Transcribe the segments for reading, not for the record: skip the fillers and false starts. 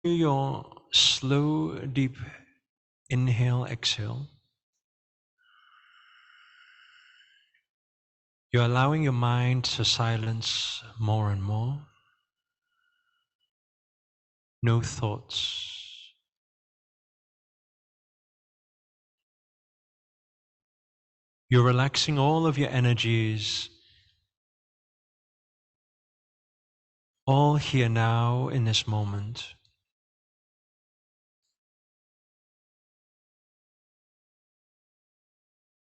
your slow, deep inhale, exhale, you're allowing your mind to silence more and more. No thoughts. You're relaxing all of your energies, all here now in this moment.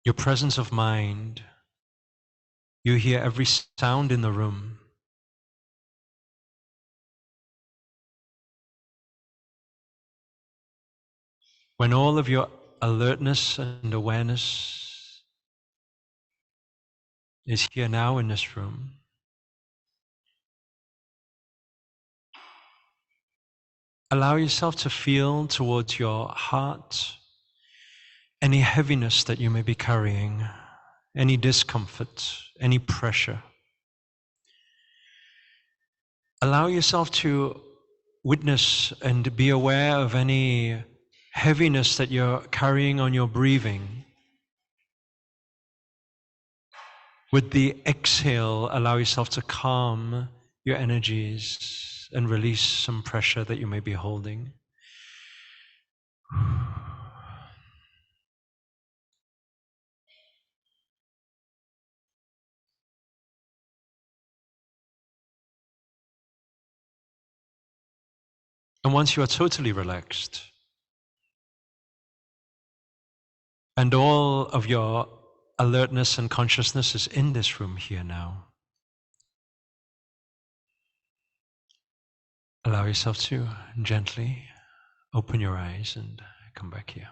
Your presence of mind. You hear every sound in the room. When all of your alertness and awareness is here now in this room, allow yourself to feel towards your heart any heaviness that you may be carrying, any discomfort, any pressure. Allow yourself to witness and be aware of any heaviness that you're carrying on your breathing. With the exhale, allow yourself to calm your energies and release some pressure that you may be holding. And once you are totally relaxed, and all of your alertness and consciousness is in this room here now, allow yourself to gently open your eyes and come back here.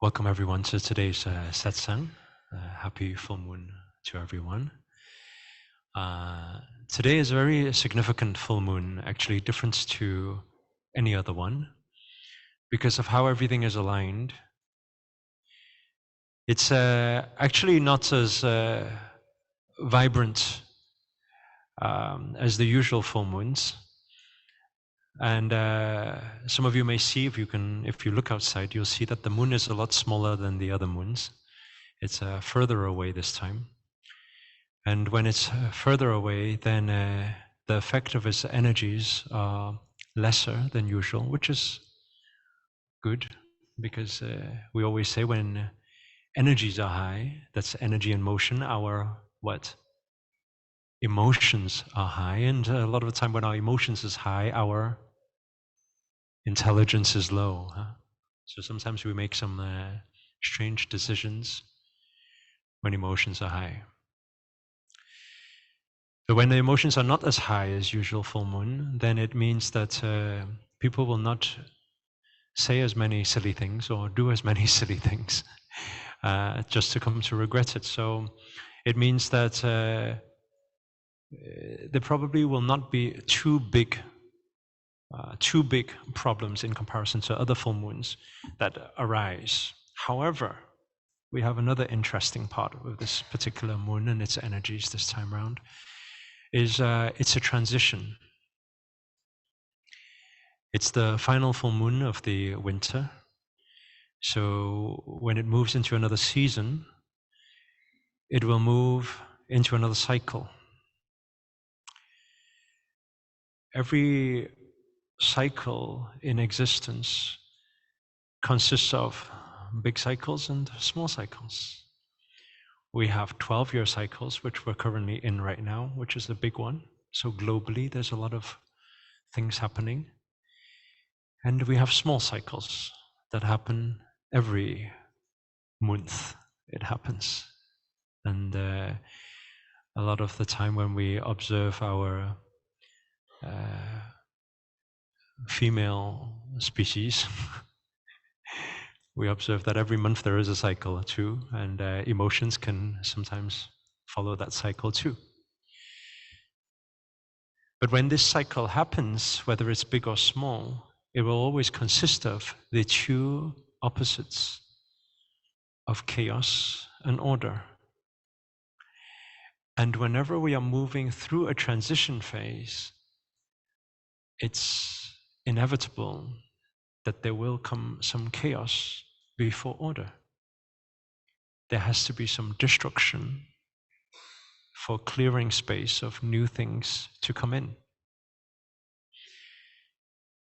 Welcome everyone to today's satsang. Happy full moon to everyone. Today is a very significant full moon, actually different to any other one, because of how everything is aligned. It's actually not as vibrant as the usual full moons. And some of you may see, if you look outside, you'll see that the moon is a lot smaller than the other moons. It's further away this time. And when it's further away, then the effect of its energies are lesser than usual, which is good, because we always say when energies are high, that's energy in motion, our what? Emotions are high. And a lot of the time when our emotions is high, our intelligence is low. So sometimes we make some strange decisions when emotions are high. But when the emotions are not as high as usual full moon, then it means that people will not say as many silly things or do as many silly things just to come to regret it. So it means that there probably will not be too big problems in comparison to other full moons that arise. However, we have another interesting part of this particular moon and its energies this time around. It's a transition. It's the final full moon of the winter. So when it moves into another season, it will move into another cycle. Every cycle in existence consists of big cycles and small cycles. We have 12-year cycles, which we're currently in right now, which is the big one. So globally, there's a lot of things happening. And we have small cycles that happen every month. It happens. And a lot of the time when we observe our female species, we observe that every month there is a cycle too, and emotions can sometimes follow that cycle too. But when this cycle happens, whether it's big or small, it will always consist of the two opposites of chaos and order. And whenever we are moving through a transition phase, it's inevitable that there will come some chaos before order. There has to be some destruction for clearing space of new things to come in.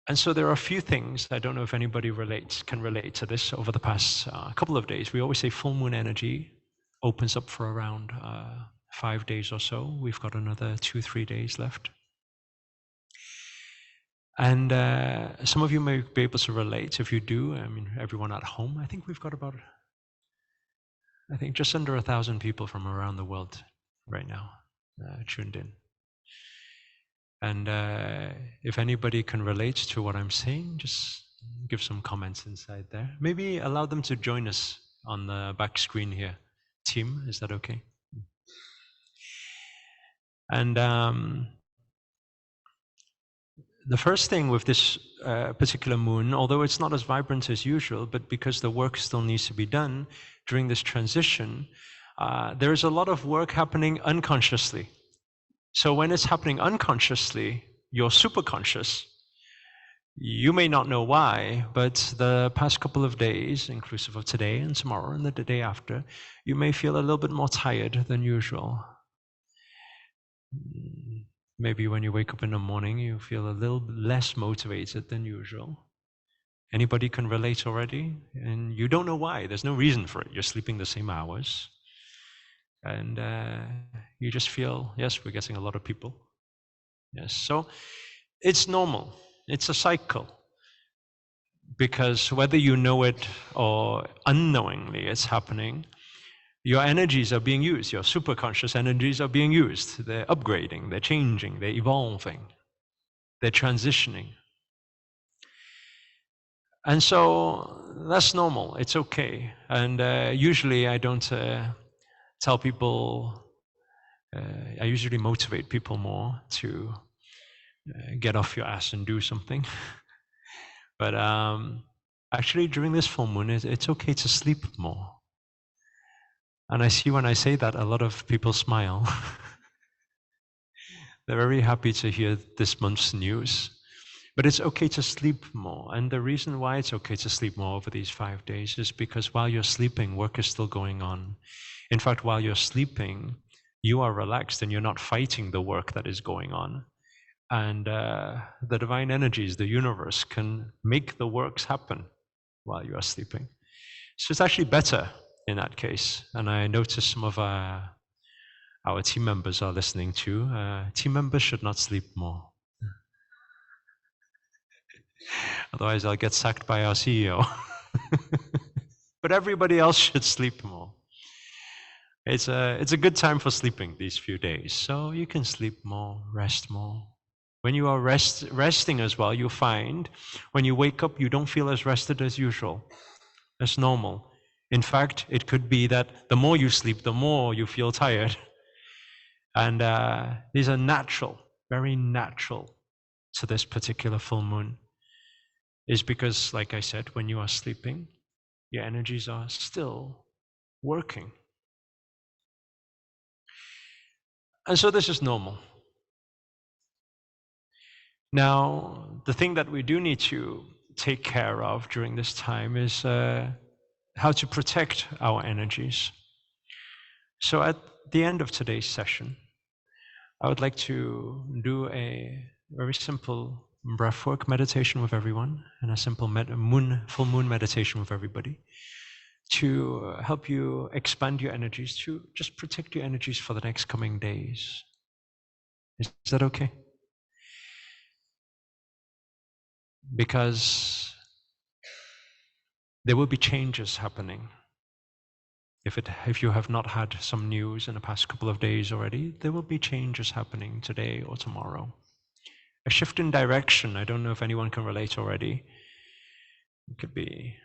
And so there are a few things, I don't know if anybody can relate to this over the past couple of days. We always say full moon energy opens up for around 5 days or so. We've got another 2-3 days left. And some of you may be able to relate. If you do, I mean, everyone at home, I think we've got about, just under 1,000 people from around the world right now tuned in. And if anybody can relate to what I'm saying, just give some comments inside there. Maybe allow them to join us on the back screen here. Team, is that okay? And the first thing with this particular moon, although it's not as vibrant as usual, but because the work still needs to be done during this transition, there is a lot of work happening unconsciously. So when it's happening unconsciously, you're super conscious. You may not know why, but the past couple of days, inclusive of today and tomorrow and the day after, you may feel a little bit more tired than usual. Maybe when you wake up in the morning, you feel a little less motivated than usual. Anybody can relate already? And you don't know why. There's no reason for it. You're sleeping the same hours. And you just feel, yes, we're getting a lot of people. Yes, so it's normal. It's a cycle. Because whether you know it or unknowingly it's happening, your energies are being used. Your superconscious energies are being used. They're upgrading, they're changing, they're evolving, they're transitioning. And so that's normal. It's okay. And usually I don't tell people, I usually motivate people more to get off your ass and do something. But actually during this full moon, it's okay to sleep more. And I see when I say that, a lot of people smile. They're very happy to hear this month's news. But it's okay to sleep more. And the reason why it's okay to sleep more over these 5 days is because while you're sleeping, work is still going on. In fact, while you're sleeping, you are relaxed and you're not fighting the work that is going on. And the divine energies, the universe, can make the works happen while you are sleeping. So it's actually better in that case. And I noticed some of our team members are listening too. Team members should not sleep more. Otherwise, I'll get sacked by our CEO. But everybody else should sleep more. It's a good time for sleeping these few days. So you can sleep more, rest more. When you are resting as well, you'll find when you wake up, you don't feel as rested as usual. That's normal. In fact, it could be that the more you sleep, the more you feel tired. And these are natural, very natural to this particular full moon. Is because, like I said, when you are sleeping, your energies are still working. And so this is normal. Now, the thing that we do need to take care of during this time is how to protect our energies. So at the end of today's session, I would like to do a very simple breathwork meditation with everyone, and a simple full moon meditation with everybody, to help you expand your energies, to just protect your energies for the next coming days. Is that okay? Because there will be changes happening. If you have not had some news in the past couple of days already, there will be changes happening today or tomorrow. A shift in direction. I don't know if anyone can relate already. It could be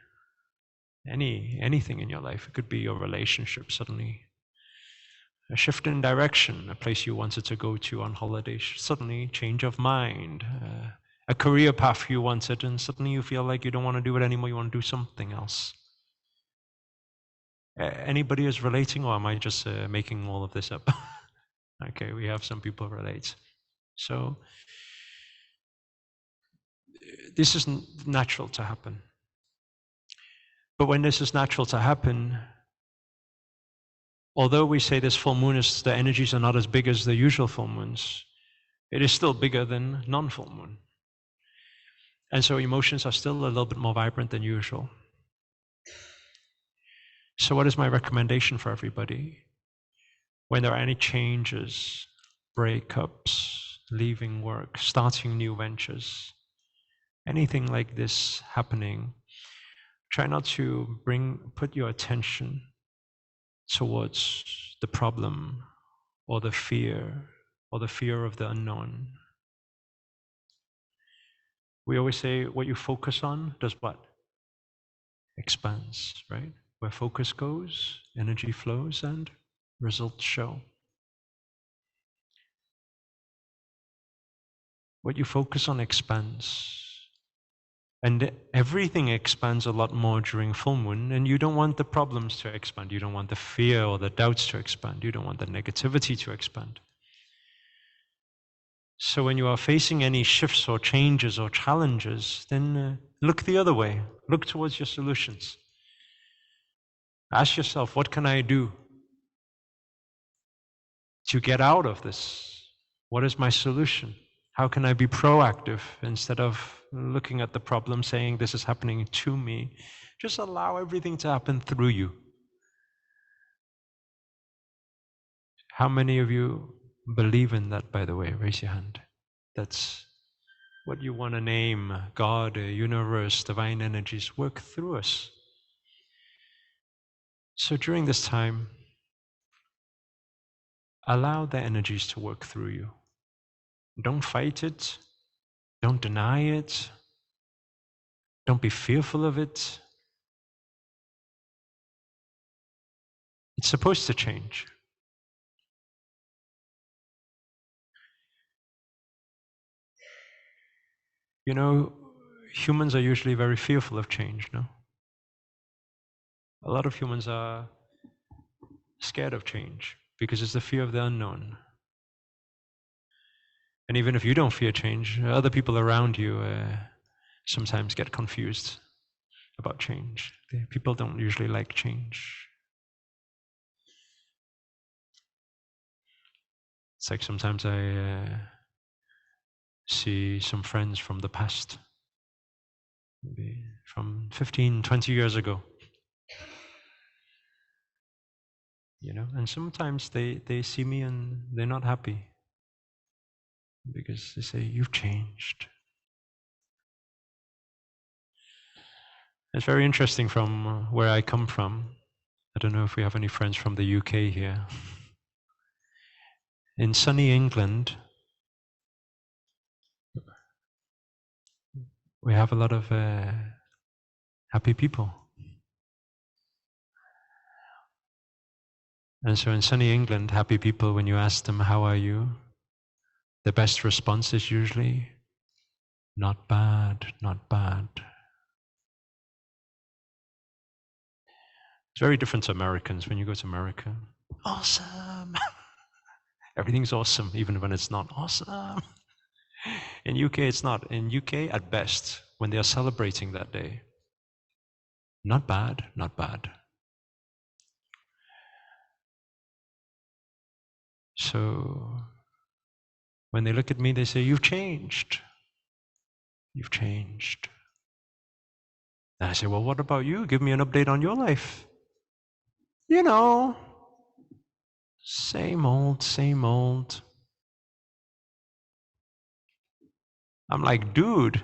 anything in your life. It could be your relationship suddenly. A shift in direction, a place you wanted to go to on holiday, suddenly change of mind. A career path you wanted, and suddenly you feel like you don't want to do it anymore, you want to do something else. Anybody is relating, or am I just making all of this up? Okay, we have some people relate. So this is natural to happen. But when this is natural to happen, although we say this full moon is, the energies are not as big as the usual full moons, it is still bigger than non-full moon. And so emotions are still a little bit more vibrant than usual. So what is my recommendation for everybody? When there are any changes, breakups, leaving work, starting new ventures, anything like this happening, try not to put your attention towards the problem or the fear of the unknown. We always say what you focus on does what? Expands, right? Where focus goes, energy flows and results show. What you focus on expands. And everything expands a lot more during full moon, and you don't want the problems to expand. You don't want the fear or the doubts to expand. You don't want the negativity to expand. So when you are facing any shifts or changes or challenges, then look the other way. Look towards your solutions. Ask yourself, what can I do to get out of this? What is my solution? How can I be proactive instead of looking at the problem saying this is happening to me? Just allow everything to happen through you. How many of you believe in that, by the way? Raise your hand. That's what you want to name. God, universe, divine energies work through us. So during this time, allow the energies to work through you. Don't fight it. Don't deny it. Don't be fearful of it. It's supposed to change. You know, humans are usually very fearful of change, no? A lot of humans are scared of change because it's the fear of the unknown. And even if you don't fear change, other people around you sometimes get confused about change. People don't usually like change. It's like sometimes I see some friends from the past, maybe from 15, 20 years ago. You know, and sometimes they see me and they're not happy because they say, you've changed. It's very interesting from where I come from. I don't know if we have any friends from the UK here. In sunny England, we have a lot of happy people. And so in sunny England, happy people, when you ask them, how are you? The best response is usually, not bad, not bad. It's very different to Americans. When you go to America, awesome. Everything's awesome, even when it's not awesome. In UK, it's not. In UK, at best, when they are celebrating that day, not bad, not bad. So when they look at me, they say, you've changed. You've changed. And I say, well, what about you? Give me an update on your life. You know, same old, same old. I'm like, dude,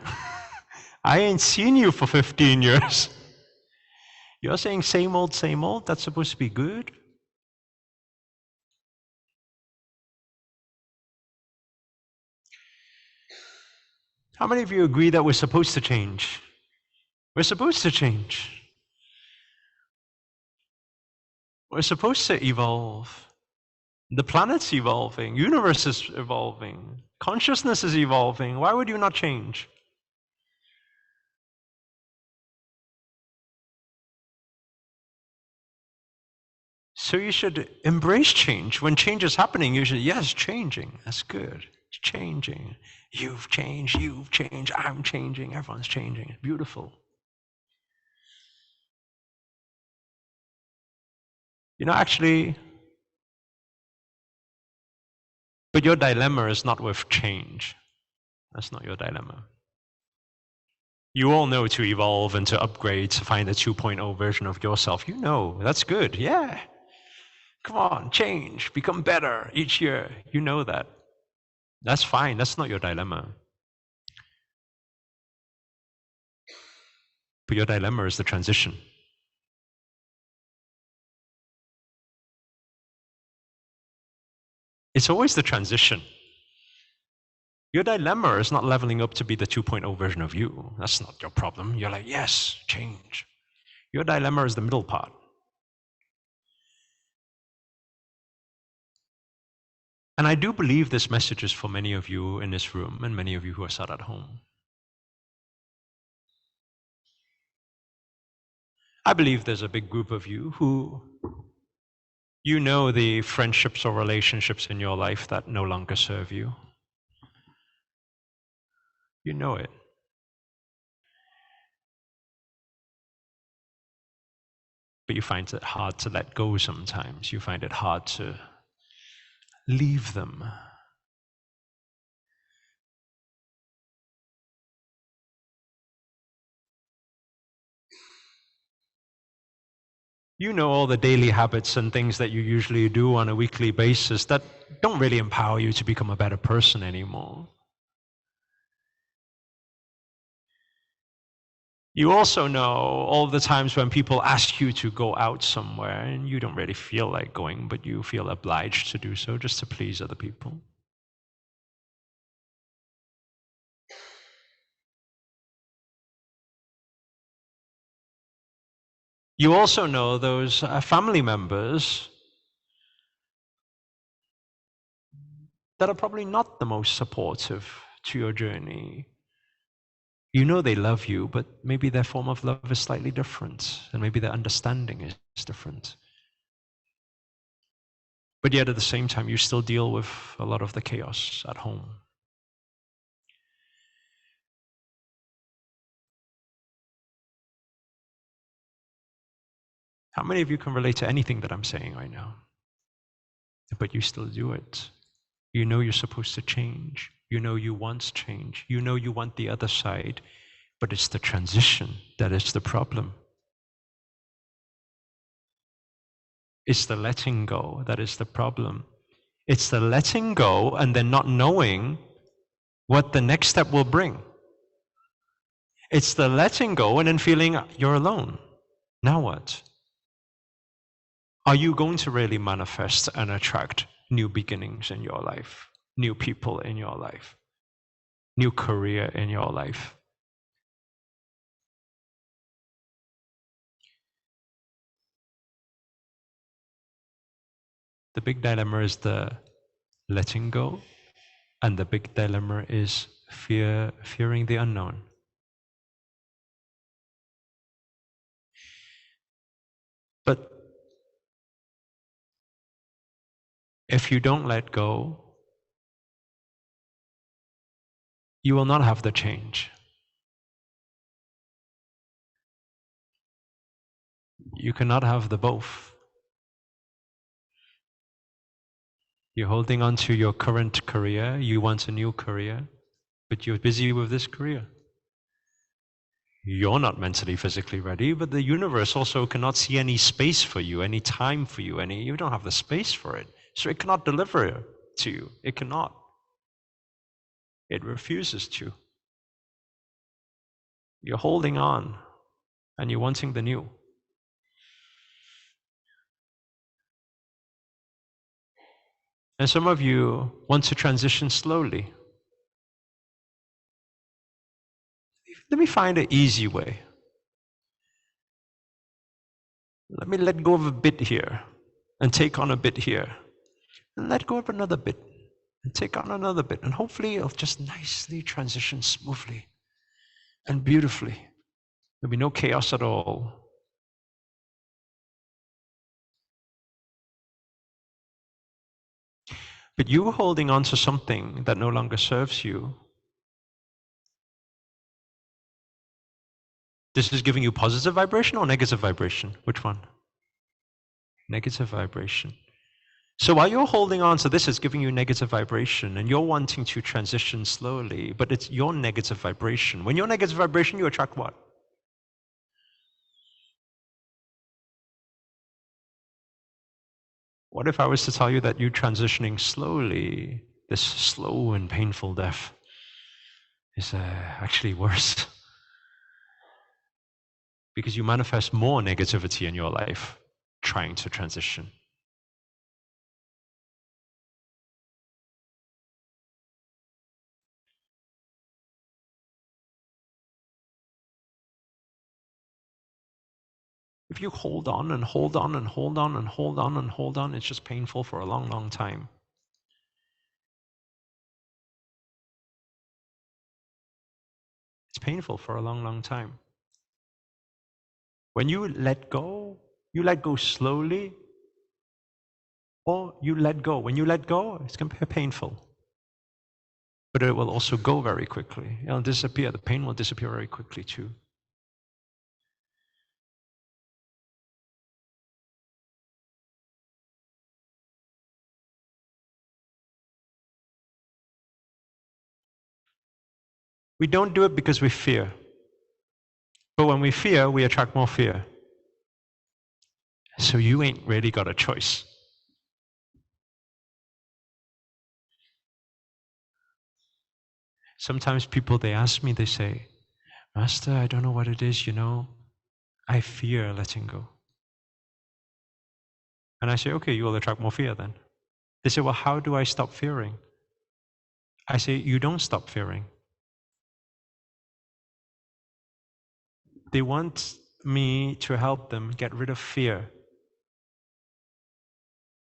I ain't seen you for 15 years. You're saying same old, that's supposed to be good? How many of you agree that we're supposed to change? We're supposed to change. We're supposed to evolve. The planet's evolving, universe is evolving, consciousness is evolving. Why would you not change? So you should embrace change. When change is happening, you should, yes, changing. That's good. It's changing. You've changed, I'm changing, everyone's changing. Beautiful. Actually, but your dilemma is not with change. That's not your dilemma. You all know to evolve and to upgrade, to find a 2.0 version of yourself. You know, that's good. Yeah. Come on, change, become better each year. You know that. That's fine. That's not your dilemma. But your dilemma is the transition. It's always the transition. Your dilemma is not leveling up to be the 2.0 version of you. That's not your problem. You're like, yes, change. Your dilemma is the middle part. And I do believe this message is for many of you in this room and many of you who are sat at home. I believe there's a big group of you who you know the friendships or relationships in your life that no longer serve you. You know it. But you find it hard to let go sometimes. You find it hard to leave them. You know all the daily habits and things that you usually do on a weekly basis that don't really empower you to become a better person anymore. You also know all the times when people ask you to go out somewhere and you don't really feel like going, but you feel obliged to do so just to please other people. You also know those family members that are probably not the most supportive to your journey. You know they love you, but maybe their form of love is slightly different, and maybe their understanding is different. But yet at the same time, you still deal with a lot of the chaos at home. How many of you can relate to anything that I'm saying right now? But you still do it. You know you're supposed to change. You know you want change. You know you want the other side, but it's the transition that is the problem. It's the letting go that is the problem. It's the letting go and then not knowing what the next step will bring. It's the letting go and then feeling you're alone. Now what? Are you going to really manifest and attract new beginnings in your life, new people in your life, new career in your life? The big dilemma is the letting go, and the big dilemma is fearing the unknown. But if you don't let go, you will not have the change. You cannot have the both. You're holding on to your current career, you want a new career, but you're busy with this career. You're not mentally, physically ready, but the universe also cannot see any space for you, any time for you, you don't have the space for it. So it cannot deliver to you. It cannot. It refuses to. You're holding on and you're wanting the new. And some of you want to transition slowly. Let me find an easy way. Let me let go of a bit here and take on a bit here. And let go of another bit and take on another bit. And hopefully it'll just nicely transition smoothly and beautifully. There'll be no chaos at all. But you holding on to something that no longer serves you, this is giving you positive vibration or negative vibration? Which one? Negative vibration. So while you're holding on to this, it's giving you negative vibration, and you're wanting to transition slowly, but it's your negative vibration. When you're negative vibration, you attract what? What if I was to tell you that you transitioning slowly, this slow and painful death, is actually worse? Because you manifest more negativity in your life trying to transition. If you hold on and hold on and hold on and hold on and hold on, it's just painful for a long, long time. It's painful for a long, long time. When you let go slowly, or you let go. When you let go, it's going to be painful. But it will also go very quickly. It'll disappear. The pain will disappear very quickly too. We don't do it because we fear. But when we fear, we attract more fear. So you ain't really got a choice. Sometimes people, they ask me, they say, Master, I don't know what it is, I fear letting go. And I say, okay, you will attract more fear then. They say, well, how do I stop fearing? I say, you don't stop fearing. They want me to help them get rid of fear.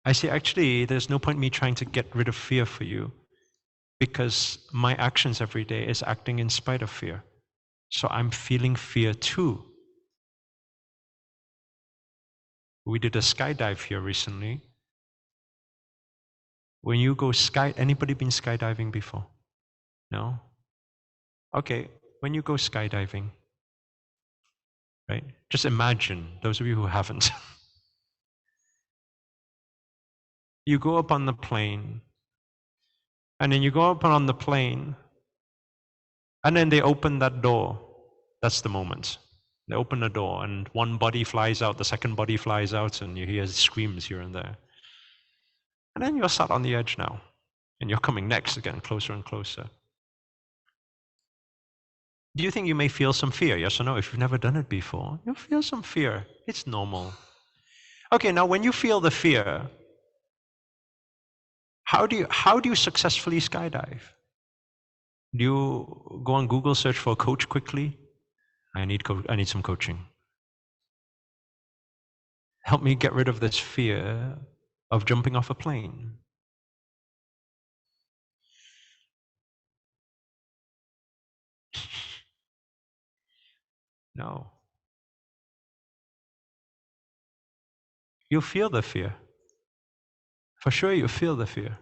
I say, actually, there's no point me trying to get rid of fear for you, because my actions every day is acting in spite of fear. So I'm feeling fear too. We did a skydive here recently. When you go anybody been skydiving before? No? Okay, when you go skydiving, right? Just imagine, those of you who haven't. You go up on the plane, and then you go up on the plane, and then they open that door. That's the moment. They open the door, and one body flies out, the second body flies out, and you hear screams here and there. And then you're sat on the edge now, and you're coming next, getting closer and closer. Do you think you may feel some fear? Yes or no? If you've never done it before, you'll feel some fear. It's normal. Okay, now when you feel the fear, how do you successfully skydive? Do you go on Google, search for a coach quickly? I need some coaching. Help me get rid of this fear of jumping off a plane. No. You feel the fear. For sure you feel the fear.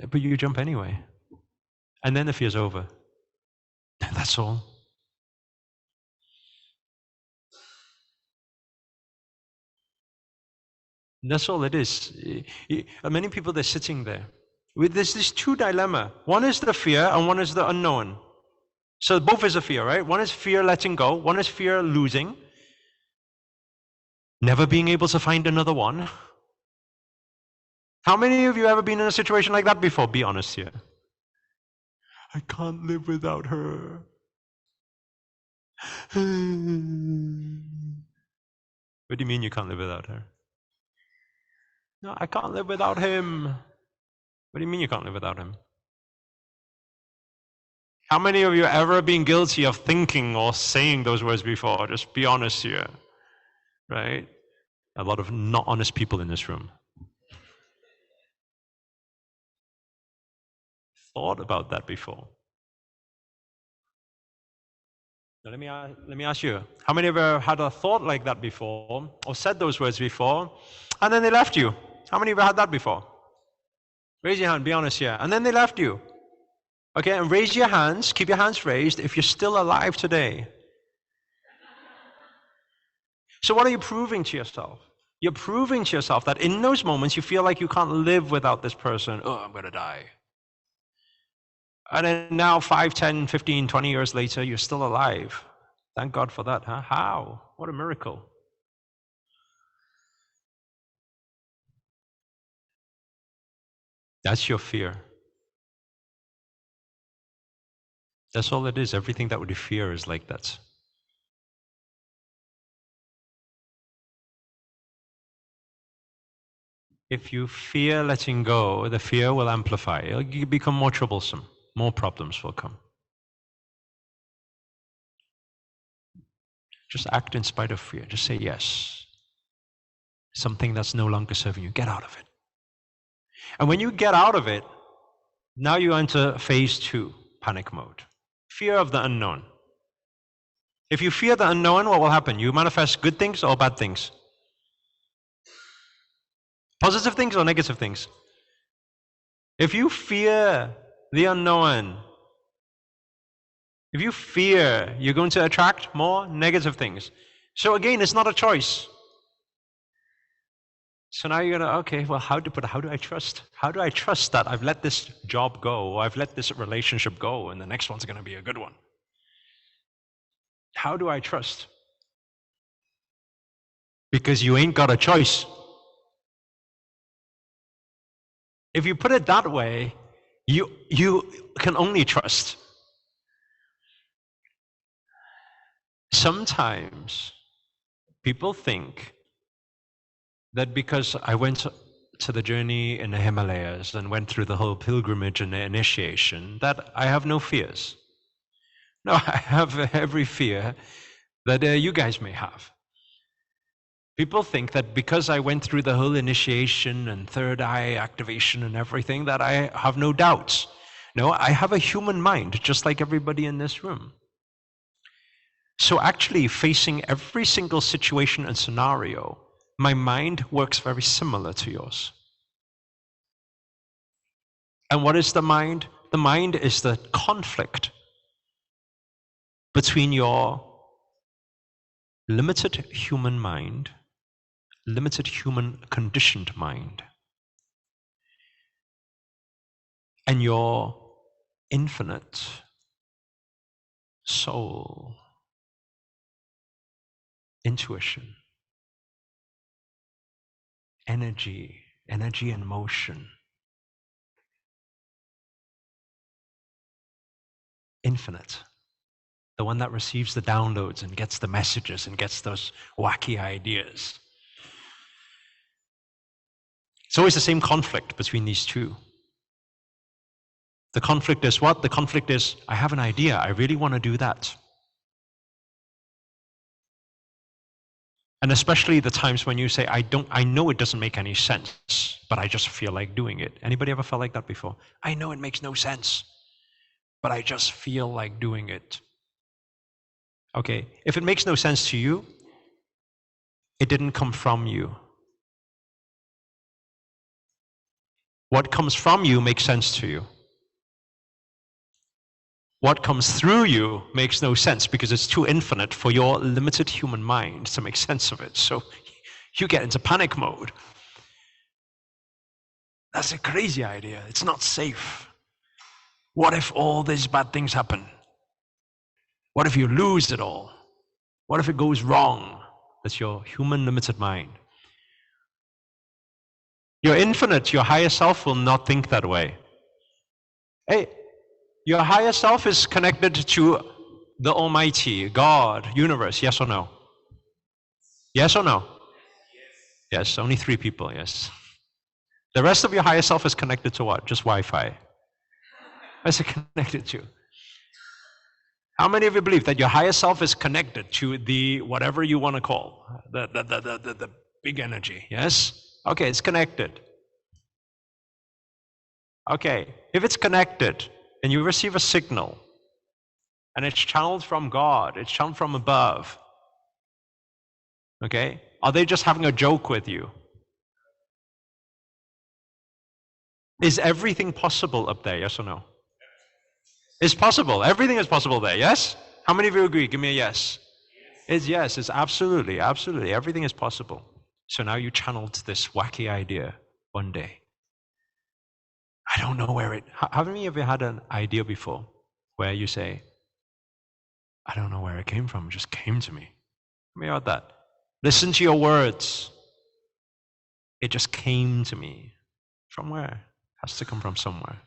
But you jump anyway. And then the fear's over. That's all. That's all it is. Many people, they're sitting there. There's this two dilemma. One is the fear and one is the unknown. So both is a fear, right? One is fear letting go. One is fear losing. Never being able to find another one. How many of you ever been in a situation like that before? Be honest here. I can't live without her. What do you mean you can't live without her? No, I can't live without him. What do you mean you can't live without him? How many of you have ever been guilty of thinking or saying those words before? Just be honest here, right? A lot of not honest people in this room. Thought about that before. Now let me ask you, how many of you have had a thought like that before, or said those words before, and then they left you? How many of you had that before? Raise your hand, be honest here. And then they left you. Okay, and raise your hands, keep your hands raised if you're still alive today. So what are you proving to yourself? You're proving to yourself that in those moments you feel like you can't live without this person. Oh, I'm going to die. And then now 5, 10, 15, 20 years later, you're still alive. Thank God for that, huh? How? What a miracle. That's your fear. That's all it is. Everything that would be fear is like that. If you fear letting go, the fear will amplify. It'll become more troublesome. More problems will come. Just act in spite of fear. Just say yes. Something that's no longer serving you. Get out of it. And when you get out of it, now you enter phase 2, panic mode. Fear of the unknown. If you fear the unknown, what will happen? You manifest good things or bad things? Positive things or negative things? If you fear the unknown, if you fear, you're going to attract more negative things. So again, it's not a choice. So now you're going to, okay, well, how do I trust? How do I trust that I've let this job go, or I've let this relationship go, and the next one's going to be a good one? How do I trust? Because you ain't got a choice. If you put it that way, you can only trust. Sometimes people think that because I went to the journey in the Himalayas and went through the whole pilgrimage and the initiation, that I have no fears. No, I have every fear that you guys may have. People think that because I went through the whole initiation and third eye activation and everything, that I have no doubts. No, I have a human mind, just like everybody in this room. So actually, facing every single situation and scenario, my mind works very similar to yours. And what is the mind? The mind is the conflict between your limited human mind, limited human conditioned mind, and your infinite soul, intuition, energy and motion. Infinite. The one that receives the downloads and gets the messages and gets those wacky ideas. It's always the same conflict between these two. The conflict is what? The conflict is, I have an idea, I really want to do that. And especially the times when you say, I know it doesn't make any sense, but I just feel like doing it. Anybody ever felt like that before? I know it makes no sense, but I just feel like doing it. Okay, if it makes no sense to you, it didn't come from you. What comes from you makes sense to you. What comes through you makes no sense because it's too infinite for your limited human mind to make sense of it. So you get into panic mode. That's a crazy idea. It's not safe. What if all these bad things happen? What if you lose it all? What if it goes wrong? That's your human limited mind. Your infinite, your higher self will not think that way. Hey, your higher self is connected to the Almighty, God, universe, yes or no? Yes or no? Yes, only 3 people, yes. The rest of your higher self is connected to what? Just Wi-Fi. What's it connected to? How many of you believe that your higher self is connected to the whatever you want to call, the big energy, yes? Okay, it's connected. Okay, if it's connected, and you receive a signal, and it's channeled from God, it's channeled from above, okay? Are they just having a joke with you? Is everything possible up there, yes or no? It's possible. Everything is possible there, yes? How many of you agree? Give me a yes. It's yes, it's absolutely, absolutely. Everything is possible. So now you channeled this wacky idea one day. I don't know where it. How many of you had an idea before where you say, I don't know where it came from, it just came to me? Let me hear that. Listen to your words. It just came to me. From where? It has to come from somewhere.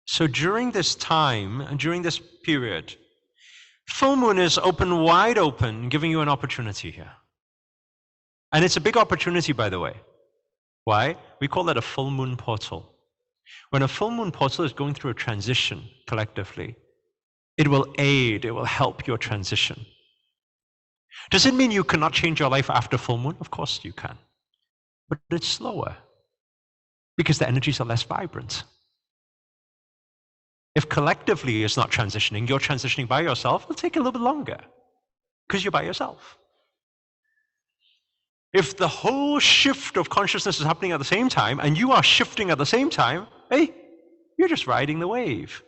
So during this time, and during this period, full moon is open, wide open, giving you an opportunity here. And it's a big opportunity, by the way. Why? We call that a full moon portal. When a full moon portal is going through a transition collectively, it will aid, it will help your transition. Does it mean you cannot change your life after full moon? Of course you can. But it's slower because the energies are less vibrant. If collectively it's not transitioning, you're transitioning by yourself, it'll take a little bit longer because you're by yourself. If the whole shift of consciousness is happening at the same time and you are shifting at the same time, hey, you're just riding the wave.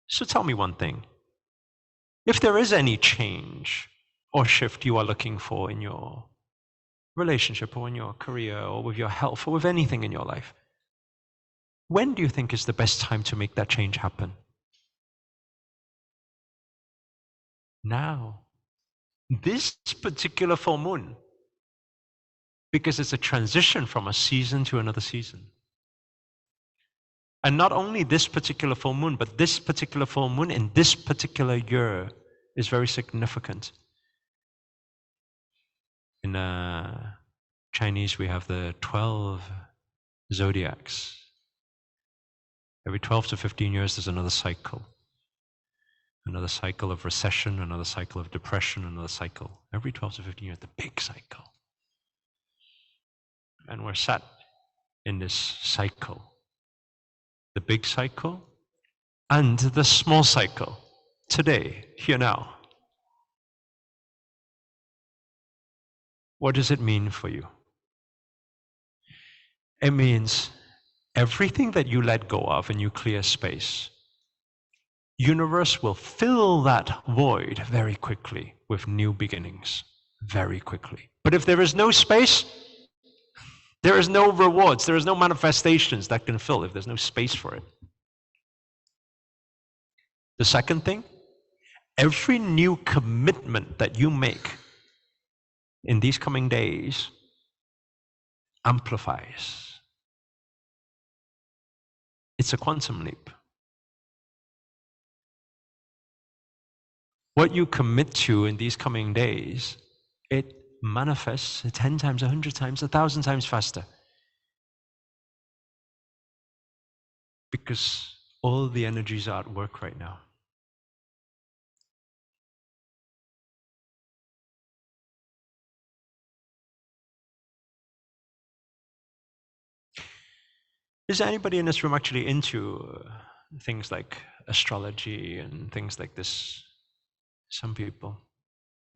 So tell me one thing. If there is any change or shift you are looking for in your relationship or in your career or with your health or with anything in your life, when do you think is the best time to make that change happen? Now. This particular full moon, because it's a transition from a season to another season. And not only this particular full moon, but this particular full moon in this particular year is very significant. In Chinese, we have the 12 zodiacs. Every 12 to 15 years, there's another cycle. Another cycle of recession, another cycle of depression, another cycle. Every 12 to 15 years, the big cycle. And we're sat in this cycle. The big cycle and the small cycle. Today, here now. What does it mean for you? It means everything that you let go of and you clear space, universe will fill that void very quickly with new beginnings, very quickly. But if there is no space, there is no rewards, there is no manifestations that can fill if there's no space for it. The second thing, every new commitment that you make in these coming days amplifies. It's a quantum leap. What you commit to in these coming days, it manifests 10 times, 100 times, 1,000 times faster. Because all the energies are at work right now. Is anybody in this room actually into things like astrology and things like this? Some people.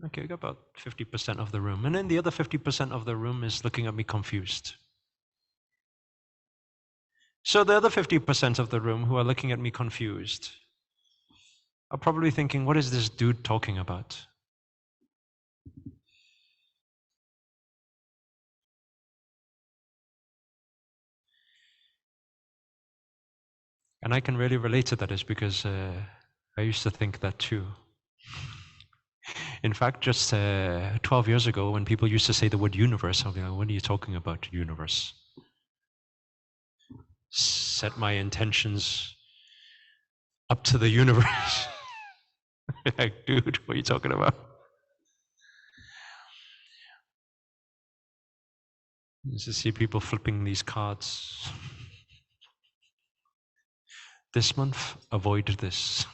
Okay, we got about 50% of the room. And then the other 50% of the room is looking at me confused. So the other 50% of the room who are looking at me confused are probably thinking, what is this dude talking about? And I can really relate to that is because I used to think that too. In fact, just 12 years ago, when people used to say the word universe, I'll be like, what are you talking about, universe? Set my intentions up to the universe. Like, dude, what are you talking about? I used to see people flipping these cards. This month, avoid this.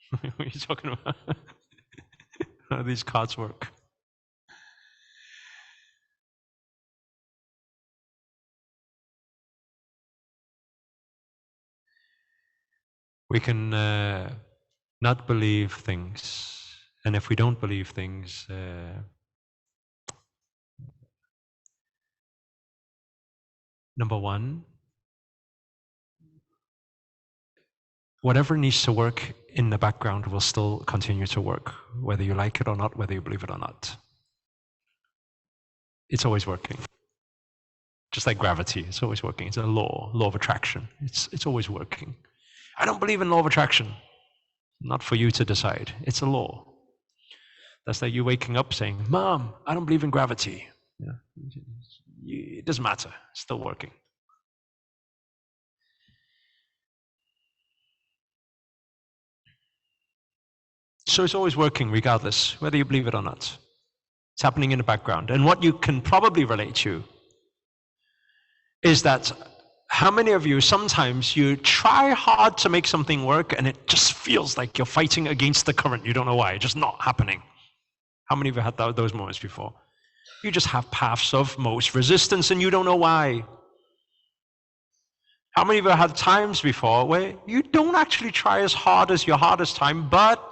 What are you talking about? How do these cards work? We can not believe things And if we don't believe things, number one, whatever needs to work in the background will still continue to work, whether you like it or not, whether you believe it or not. It's always working. Just like gravity, it's always working. It's a law of attraction. It's always working. I don't believe in law of attraction. Not for you to decide. It's a law. That's like you waking up saying, Mom, I don't believe in gravity. Yeah. It doesn't matter. It's still working. So it's always working regardless, whether you believe it or not. It's happening in the background. And what you can probably relate to is that how many of you, sometimes you try hard to make something work and it just feels like you're fighting against the current. You don't know why. It's just not happening. How many of you had those moments before? You just have paths of most resistance and you don't know why. How many of you had times before where you don't actually try as hard as your hardest time, but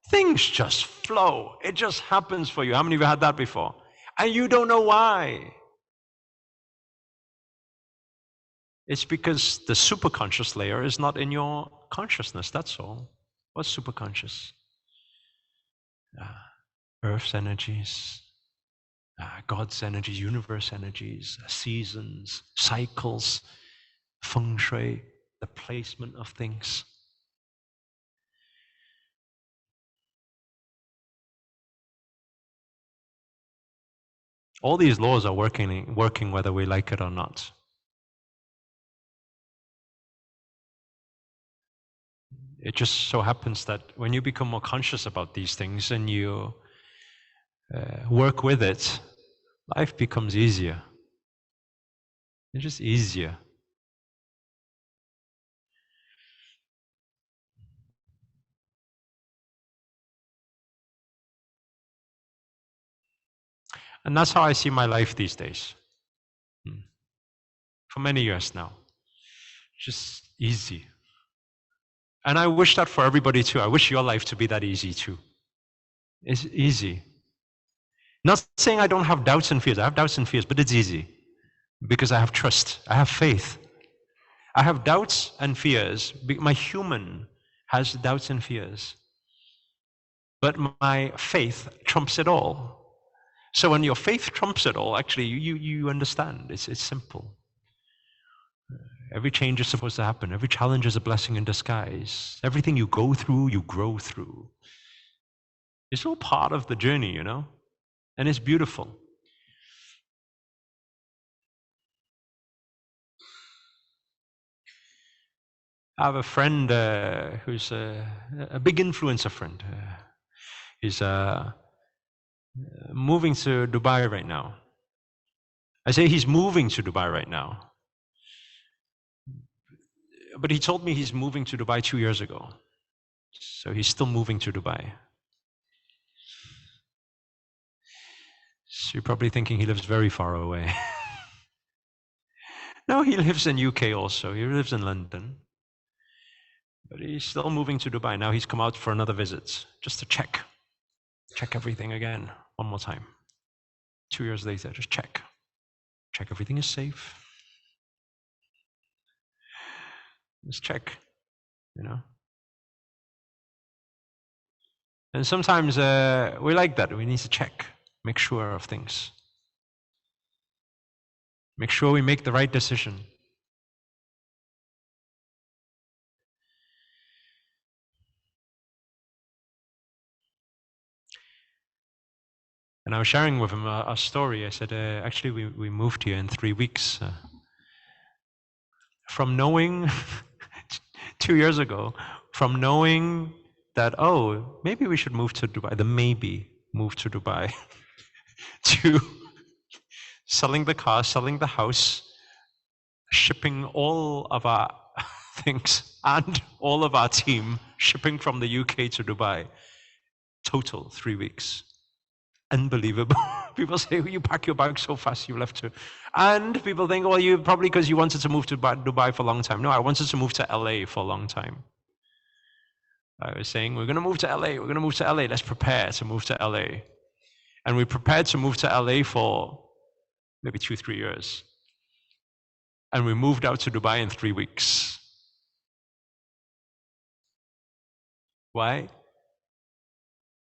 things just flow. It just happens for you. How many of you had that before? And you don't know why. It's because the superconscious layer is not in your consciousness, that's all. What's superconscious? Earth's energies, God's energies, universe energies, seasons, cycles, feng shui, the placement of things. All these laws are working whether we like it or not. It just so happens that when you become more conscious about these things and you work with it, life becomes easier. It's just easier. And that's how I see my life these days. For many years now. Just easy. And I wish that for everybody too. I wish your life to be that easy too. It's easy. Not saying I don't have doubts and fears. I have doubts and fears, but it's easy. Because I have trust. I have faith. I have doubts and fears. My human has doubts and fears. But my faith trumps it all. So when your faith trumps it all, actually, you understand. It's simple. Every change is supposed to happen. Every challenge is a blessing in disguise. Everything you go through, you grow through. It's all part of the journey, you know? And it's beautiful. I have a friend who's a big influencer friend. He's moving to Dubai right now. I say he's moving to Dubai right now. But he told me he's moving to Dubai 2 years ago. So he's still moving to Dubai. So you're probably thinking he lives very far away. No, he lives in UK also. He lives in London. But he's still moving to Dubai. Now he's come out for another visit, just to check everything again, one more time. 2 years later, just check everything is safe. Just check, you know. And sometimes we like that. We need to check, make sure of things. Make sure we make the right decision. And I was sharing with him a story. I said, actually, we moved here in 3 weeks. From knowing, 2 years ago, from knowing that, oh, maybe we should move to Dubai, the maybe move to Dubai, to selling the car, selling the house, shipping all of our things and all of our team, shipping from the UK to Dubai. Total 3 weeks. Unbelievable. People say, well, you pack your bag so fast you left to. And people think, well, you probably because you wanted to move to Dubai for a long time. No, I wanted to move to LA for a long time. I was saying, we're going to move to LA, we're going to move to LA, let's prepare to move to LA. And we prepared to move to LA for maybe 2-3 years. And we moved out to Dubai in 3 weeks. Why?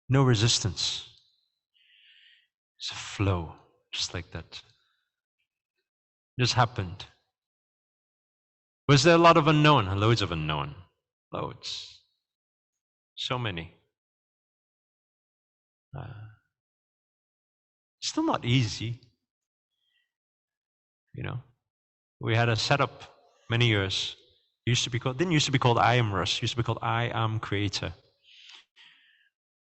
No resistance. It's a flow, just like that. It just happened. Was there a lot of unknown? Loads of unknown. Loads. So many. Still not easy. You know, we had a setup many years. Didn't used to be called I Am Russ, used to be called I Am Creator.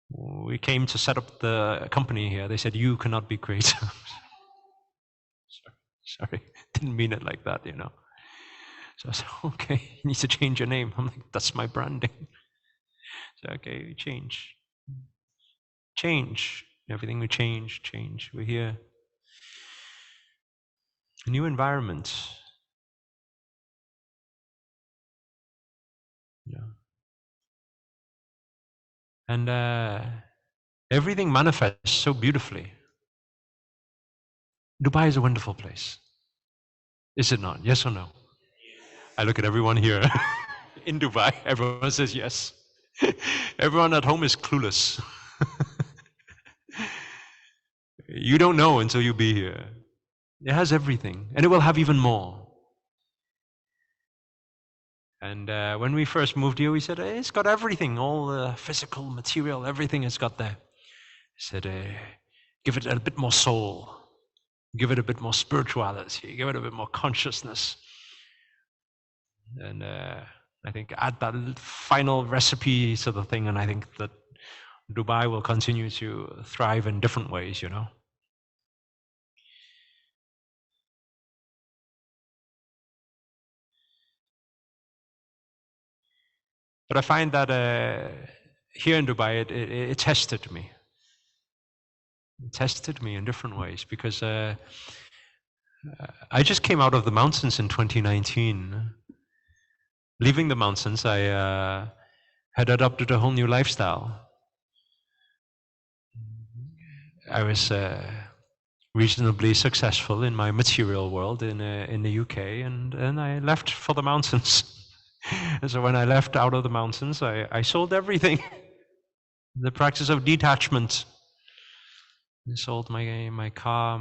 We came to set up the company here. They said, you cannot be creator. Sorry, didn't mean it like that, you know. So I said, okay, you need to change your name. I'm like, that's my branding. So okay, change. Everything we change. We're here. A new environment. Yeah. And everything manifests so beautifully. Dubai is a wonderful place. Is it not? Yes or no? I look at everyone here in Dubai. Everyone says yes. Everyone at home is clueless. You don't know until you be here. It has everything, and it will have even more. And when we first moved here, we said, hey, it's got everything, all the physical, material, everything it's got there. I said, give it a bit more soul. Give it a bit more spirituality. Give it a bit more consciousness. And I think add that final recipe to the thing, and I think that Dubai will continue to thrive in different ways, you know. But I find that here in Dubai, it tested me. It tested me in different ways because I just came out of the mountains in 2019. Leaving the mountains, I had adopted a whole new lifestyle. I was reasonably successful in my material world in the UK, and I left for the mountains. And so when I left out of the mountains, I sold everything. The practice of detachment. I sold my car,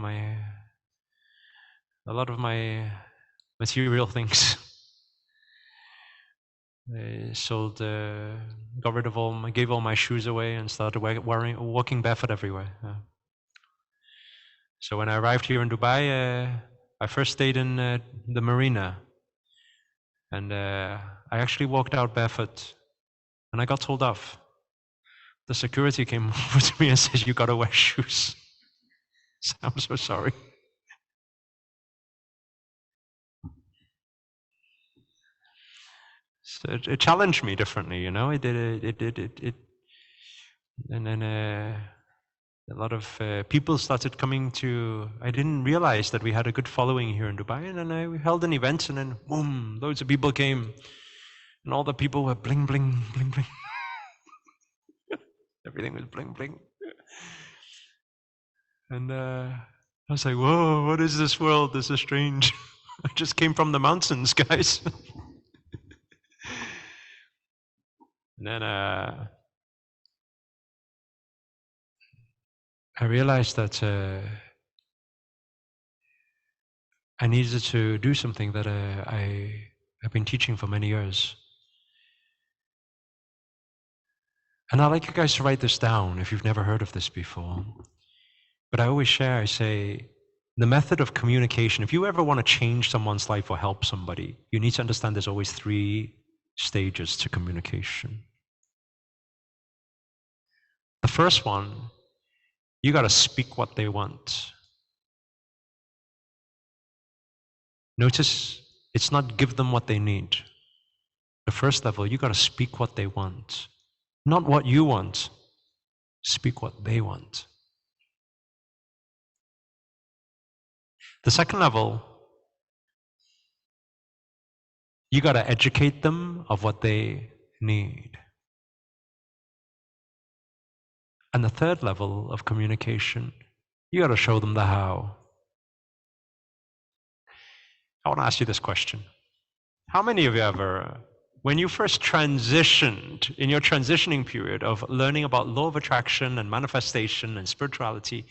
a lot of my material things. I sold, got rid of gave all my shoes away and started walking barefoot everywhere. So when I arrived here in Dubai, I first stayed in the marina. And I actually walked out barefoot, and I got told off. The security came over to me and said, you gotta wear shoes. So I'm so sorry. So it challenged me differently, you know. It and then a lot of people started coming to. I didn't realize that we had a good following here in Dubai, and then we held an event, and then boom, loads of people came, and all the people were bling, bling, bling, bling. Everything was bling, bling. And I was like, whoa, what is this world? This is strange. I just came from the mountains, guys. And then I realized that I needed to do something that I've been teaching for many years. And I'd like you guys to write this down if you've never heard of this before. But I always share, I say, the method of communication, if you ever want to change someone's life or help somebody, you need to understand there's always 3 stages to communication. The first one, you got to speak what they want. Notice, it's not give them what they need. The first level, you got to speak what they want. Not what you want. Speak what they want. The second level, you got to educate them of what they need. And the third level of communication, you got to show them the how. I want to ask you this question. How many of you ever, when you first transitioned, in your transitioning period of learning about law of attraction and manifestation and spirituality,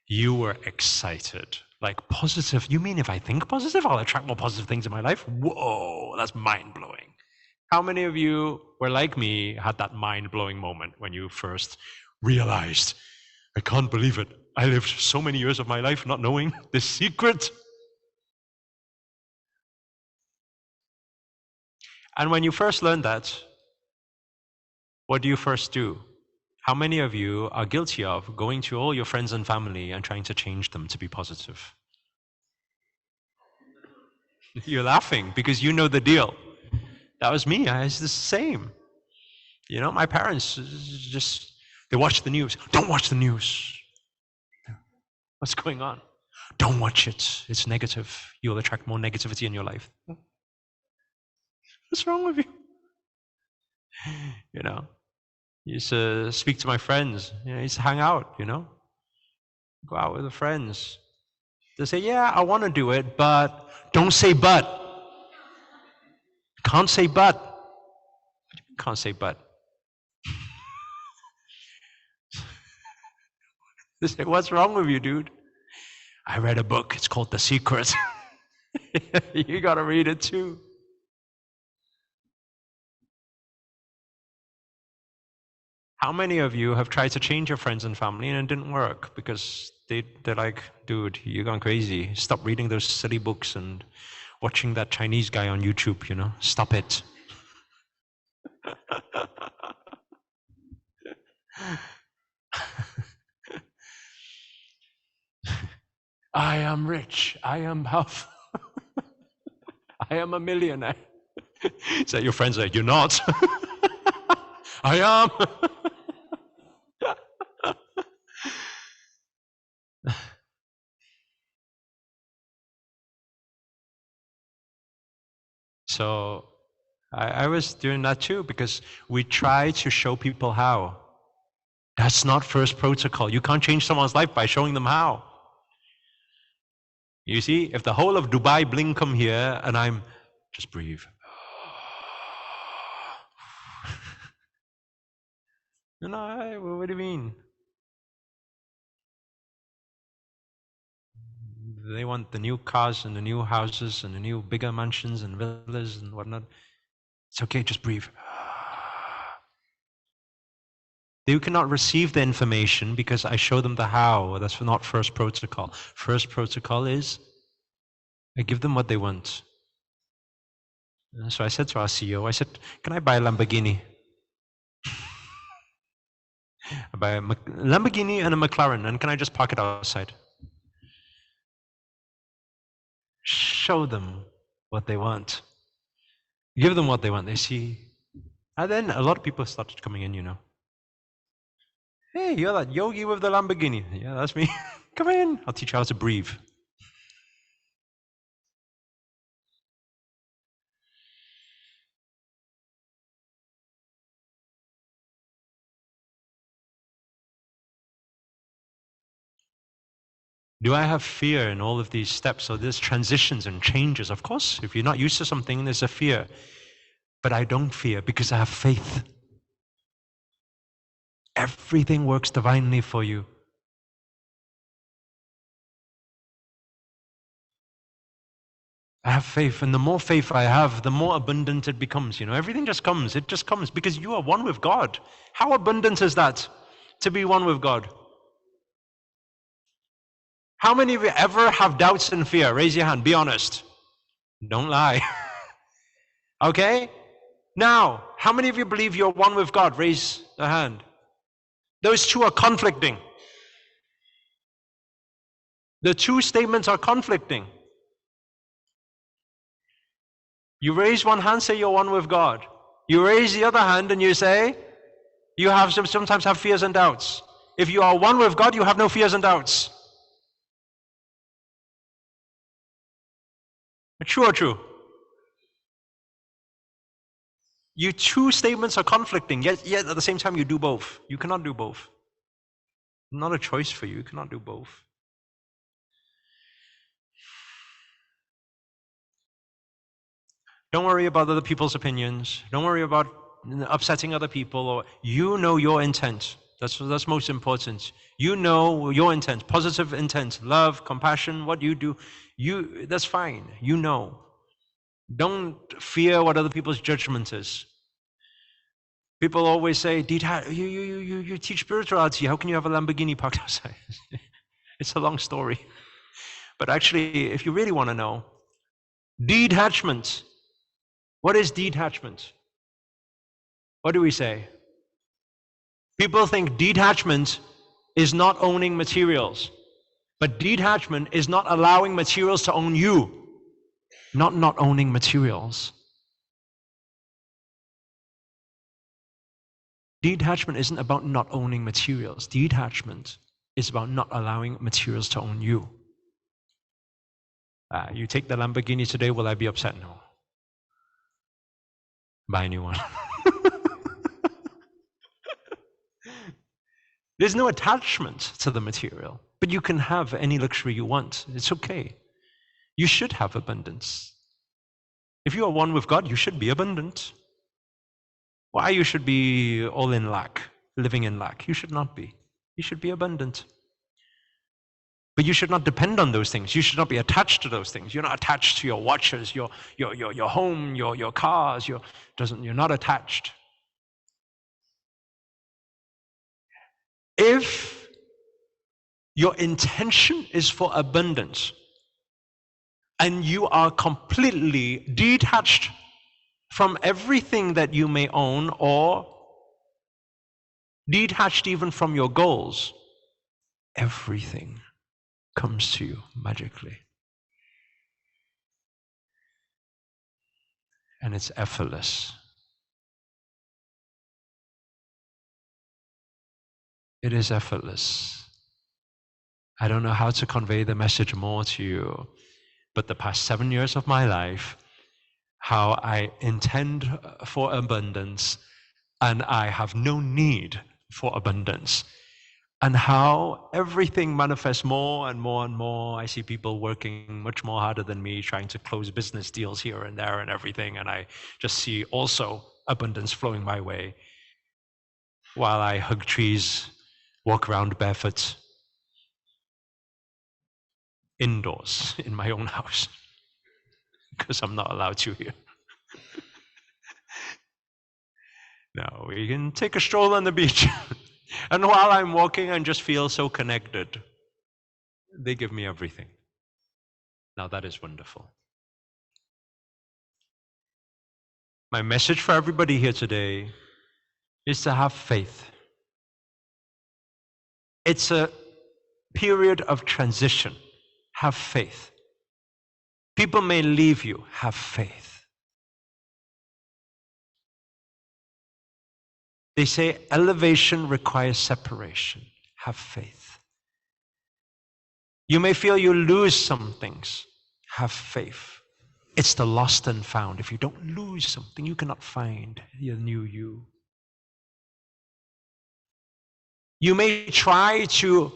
you were excited? Like positive, you mean if I think positive, I'll attract more positive things in my life? Whoa, that's mind-blowing. How many of you were like me, had that mind-blowing moment when you first realized, I can't believe it. I lived so many years of my life not knowing this secret. And when you first learned that, what do you first do? How many of you are guilty of going to all your friends and family and trying to change them to be positive? You're laughing because you know the deal. That was me. I was the same. You know, my parents just, they watch the news. Don't watch the news. What's going on? Don't watch it. It's negative. You'll attract more negativity in your life. What's wrong with you? You know, I used to speak to my friends. You know, I used to hang out, you know, go out with the friends. They say, yeah, I want to do it, but don't say but. Can't say but. What do you mean can't say but? They say, what's wrong with you, dude? I read a book. It's called The Secret. You got to read it too. How many of you have tried to change your friends and family and it didn't work because they're like, dude, you're going crazy. Stop reading those silly books and watching that Chinese guy on YouTube, you know? Stop it. I am rich. I am powerful. I am a millionaire. So your friends are, you're not. I am. So I was doing that too because we try to show people how. That's not first protocol. You can't change someone's life by showing them how. You see, if the whole of Dubai bling come here and I'm, just breathe. You know, what do you mean? They want the new cars and the new houses and the new bigger mansions and villas and whatnot. It's okay, just breathe. They cannot receive the information because I show them the how. That's not first protocol. First protocol is I give them what they want. So I said to our CEO, I said, can I buy a Lamborghini? I buy a Lamborghini and a McLaren, and can I just park it outside? Show them what they want. Give them what they want. They see. And then a lot of people started coming in, you know. Hey, you're that yogi with the Lamborghini. Yeah, that's me. Come in. I'll teach you how to breathe. Do I have fear in all of these steps? So there's transitions and changes. Of course, if you're not used to something, there's a fear. But I don't fear because I have faith. Everything works divinely for you. I have faith, and the more faith I have, the more abundant it becomes. You know, everything just comes. It just comes because you are one with God. How abundant is that, to be one with God? How many of you ever have doubts and fear? Raise your hand. Be honest. Don't lie. Okay? Now, how many of you believe you're one with God? Raise a hand. Those two are conflicting. The two statements are conflicting. You raise one hand, say you're one with God. You raise the other hand and you say, you sometimes have fears and doubts. If you are one with God, you have no fears and doubts. True or true? Your two statements are conflicting, yet at the same time you do both. You cannot do both. Not a choice for you. You cannot do both. Don't worry about other people's opinions. Don't worry about upsetting other people. Or you know your intent. That's most important. You know your intent, positive intent, love, compassion, what you do. That's fine. You know. Don't fear what other people's judgment is. People always say, you teach spirituality. How can you have a Lamborghini parked outside? It's a long story. But actually, if you really want to know, detachment. What is detachment? What do we say? People think detachment is not owning materials. But detachment is not allowing materials to own you. Not owning materials. Detachment isn't about not owning materials. Detachment is about not allowing materials to own you. You take the Lamborghini today, will I be upset? No. Buy a new one. There's no attachment to the material, but you can have any luxury you want. It's okay. You should have abundance. If you are one with God, you should be abundant. Why you should be all in lack, living in lack? You should not be. You should be abundant. But you should not depend on those things. You should not be attached to those things. You're not attached to your watches, your home, your cars. You're not attached. If your intention is for abundance and you are completely detached from everything that you may own or detached even from your goals, everything comes to you magically. And it's effortless. It is effortless. I don't know how to convey the message more to you, but the past 7 years of my life, how I intend for abundance and I have no need for abundance, and how everything manifests more and more and more. I see people working much more harder than me, trying to close business deals here and there and everything, and I just see also abundance flowing my way while I hug trees, walk around barefoot, indoors in my own house, because I'm not allowed to here. No, we can take a stroll on the beach. And while I'm walking, I just feel so connected. They give me everything. Now that is wonderful. My message for everybody here today is to have faith. It's a period of transition. Have faith. People may leave you. Have faith. They say elevation requires separation. Have faith. You may feel you lose some things. Have faith. It's the lost and found. If you don't lose something, you cannot find the new you. You may try to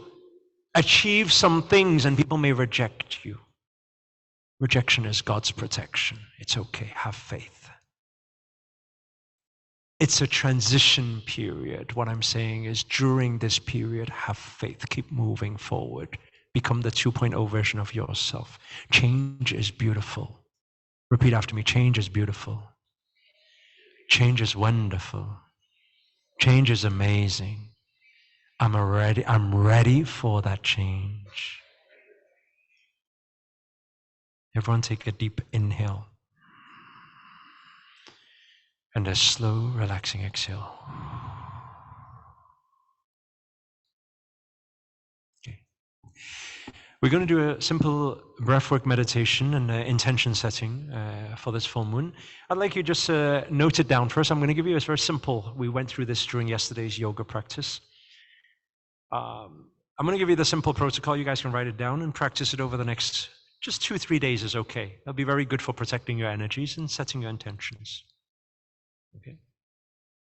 achieve some things and people may reject you. Rejection is God's protection. It's okay. Have faith. It's a transition period. What I'm saying is during this period, have faith. Keep moving forward. Become the 2.0 version of yourself. Change is beautiful. Repeat after me. Change is beautiful. Change is wonderful. Change is amazing. I'm ready for that change. Everyone take a deep inhale. And a slow, relaxing exhale. Okay. We're going to do a simple breathwork meditation and intention setting for this full moon. I'd like you just to note it down first. I'm going to give you a very simple. We went through this during yesterday's yoga practice. I'm going to give you the simple protocol. You guys can write it down and practice it over the next just 2-3 days is okay. That'll be very good for protecting your energies and setting your intentions. Okay.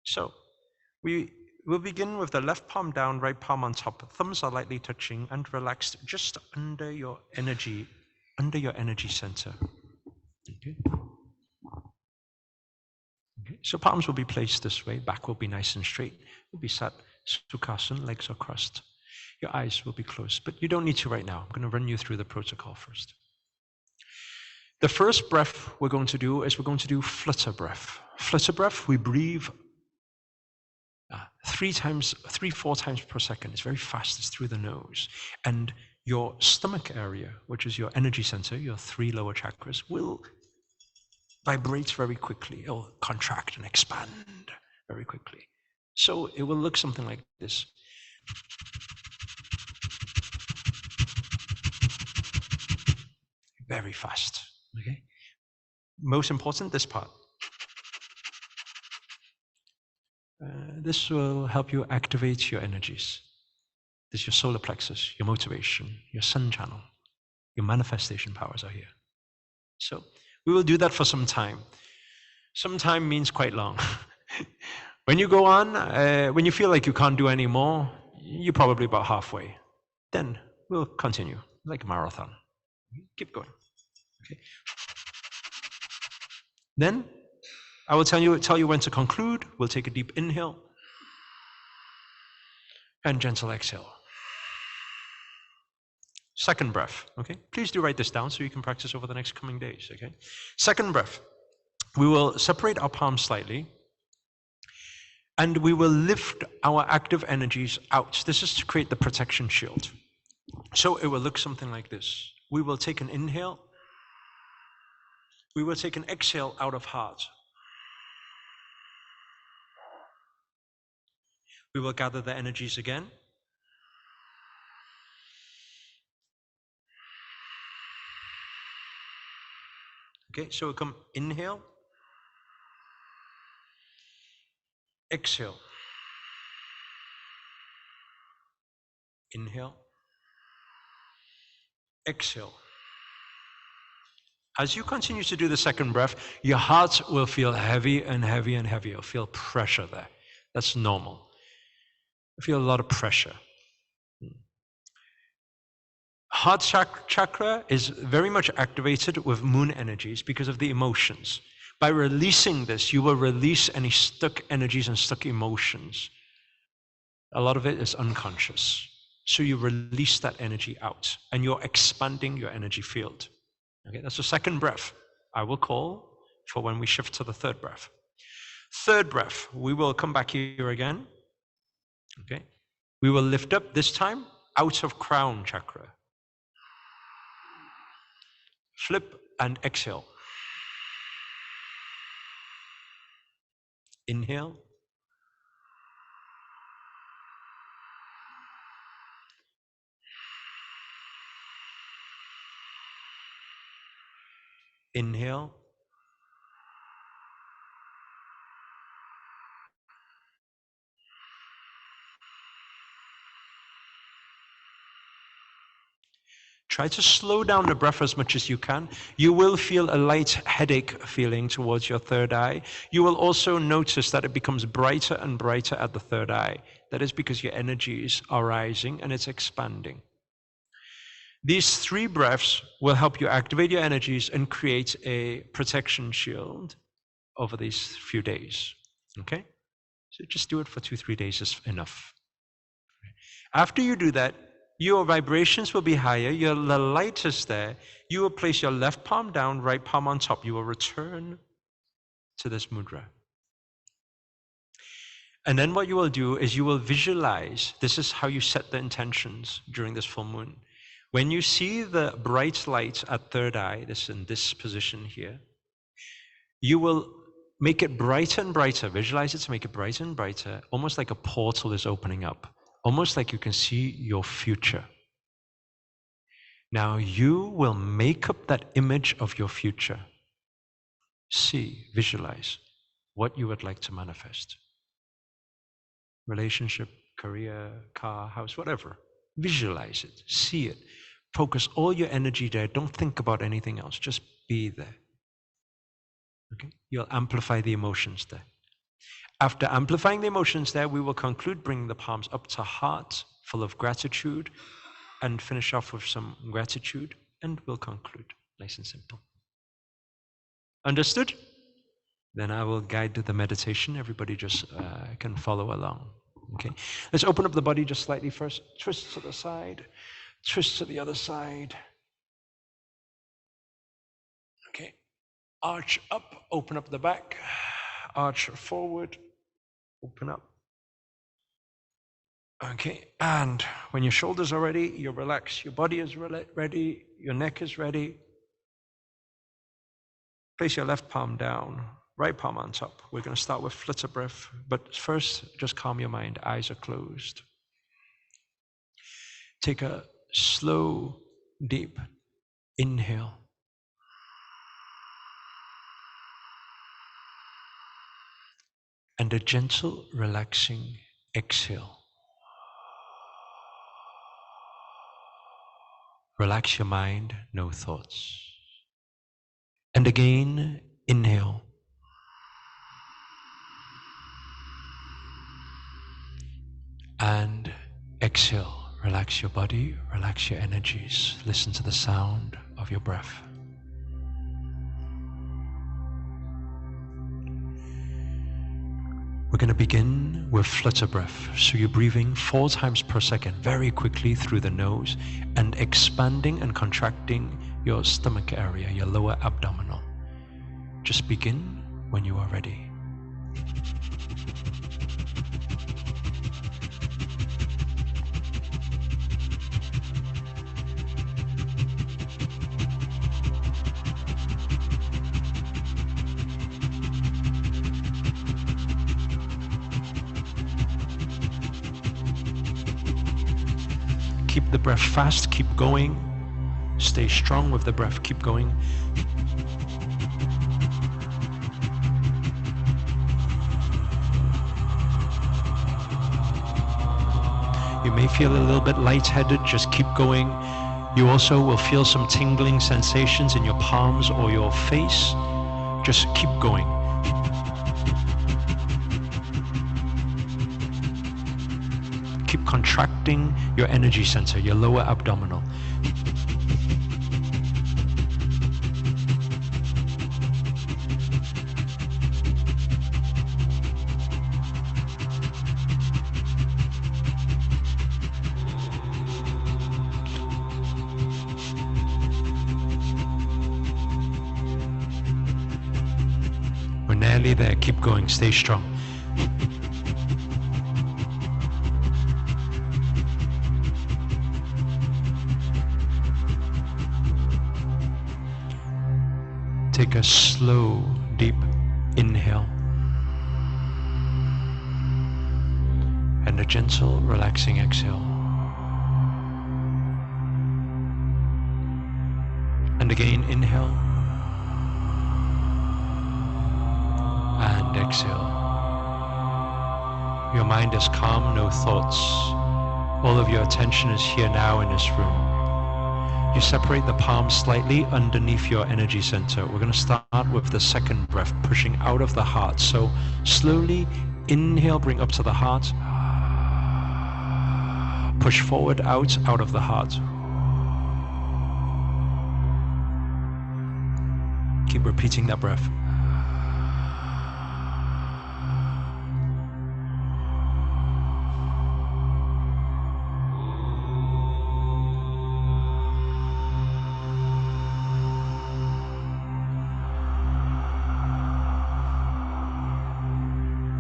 So we We'll begin with the left palm down, right palm on top. Thumbs are lightly touching and relaxed just under your energy center. Okay. Okay. So palms will be placed this way, back will be nice and straight. We'll be sat Sukhasana, legs are crossed. Your eyes will be closed, but you don't need to right now. I'm going to run you through the protocol first. The first breath we're going to do is we're going to do flutter breath. Flutter breath, we breathe 4 times per second. It's very fast, it's through the nose. And your stomach area, which is your energy center, your 3 lower chakras, will vibrate very quickly. It will contract and expand very quickly. So it will look something like this. Very fast, okay? Most important, this part. This will help you activate your energies. This is your solar plexus, your motivation, your sun channel, your manifestation powers are here. So we will do that for some time. Some time means quite long. When you go on, when you feel like you can't do any more, you're probably about halfway. Then we'll continue, like a marathon. Keep going. Okay. Then I will tell you when to conclude. We'll take a deep inhale and gentle exhale. Second breath, okay? Please do write this down so you can practice over the next coming days, okay? Second breath, we will separate our palms slightly and we will lift our active energies out. This is to create the protection shield. So it will look something like this. We will take an inhale. We will take an exhale out of heart. We will gather the energies again. Okay, so we'll come inhale, exhale, inhale, exhale. As you continue to do the second breath, your heart will feel heavy and heavy and heavy. You'll feel pressure there. That's normal. I feel a lot of pressure. Heart chakra is very much activated with moon energies because of the emotions. By releasing this, you will release any stuck energies and stuck emotions. A lot of it is unconscious. So you release that energy out and you're expanding your energy field. Okay, that's the second breath. I will call for when we shift to the third breath. Third breath, we will come back here again. Okay, we will lift up this time out of crown chakra. Flip and exhale. Inhale. Inhale. Try to slow down the breath as much as you can. You will feel a light headache feeling towards your third eye. You will also notice that it becomes brighter and brighter at the third eye. That is because your energies are rising and it's expanding. These 3 breaths will help you activate your energies and create a protection shield over these few days. Okay? So just do it for 2-3 days is enough. After you do that, your vibrations will be higher, the light is there. You will place your left palm down, right palm on top. You will return to this mudra. And then what you will do is you will visualize, this is how you set the intentions during this full moon. When you see the bright light at third eye, this in this position here, you will make it brighter and brighter. Visualize it to make it brighter and brighter, almost like a portal is opening up. Almost like you can see your future. Now you will make up that image of your future. See, visualize what you would like to manifest. Relationship, career, car, house, whatever. Visualize it, see it. Focus all your energy there. Don't think about anything else. Just be there. Okay? You'll amplify the emotions there. After amplifying the emotions there, we will conclude bringing the palms up to heart, full of gratitude, and finish off with some gratitude, and we'll conclude. Nice and simple. Understood? Then I will guide the meditation. Everybody just can follow along. Okay. Let's open up the body just slightly first. Twist to the side. Twist to the other side. Okay. Arch up. Open up the back. Arch forward. Open up. Okay. And when your shoulders are ready, you relax. Your body is ready. Your neck is ready. Place your left palm down. Right palm on top. We're going to start with flutter breath, but first, just calm your mind. Eyes are closed. Take a slow, deep inhale. And a gentle, relaxing exhale. Relax your mind, no thoughts. And again, inhale. And exhale. Relax your body, relax your energies. Listen to the sound of your breath. We're going to begin with flutter breath. So you're breathing 4 times per second, very quickly through the nose, and expanding and contracting your stomach area, your lower abdominal. Just begin when you are ready. Keep the breath fast, keep going. Stay strong with the breath, keep going. You may feel a little bit lightheaded, just keep going. You also will feel some tingling sensations in your palms or your face. Just keep going. Keep contracting your energy center, your lower abdominal. We're nearly there. Keep going. Stay strong. Take a slow, deep inhale and a gentle, relaxing exhale. And again, inhale and exhale. Your mind is calm, no thoughts. All of your attention is here now in this room. You separate the palms slightly underneath your energy center. We're going to start with the second breath, pushing out of the heart. So slowly inhale, bring up to the heart. Push forward, out of the heart. Keep repeating that breath.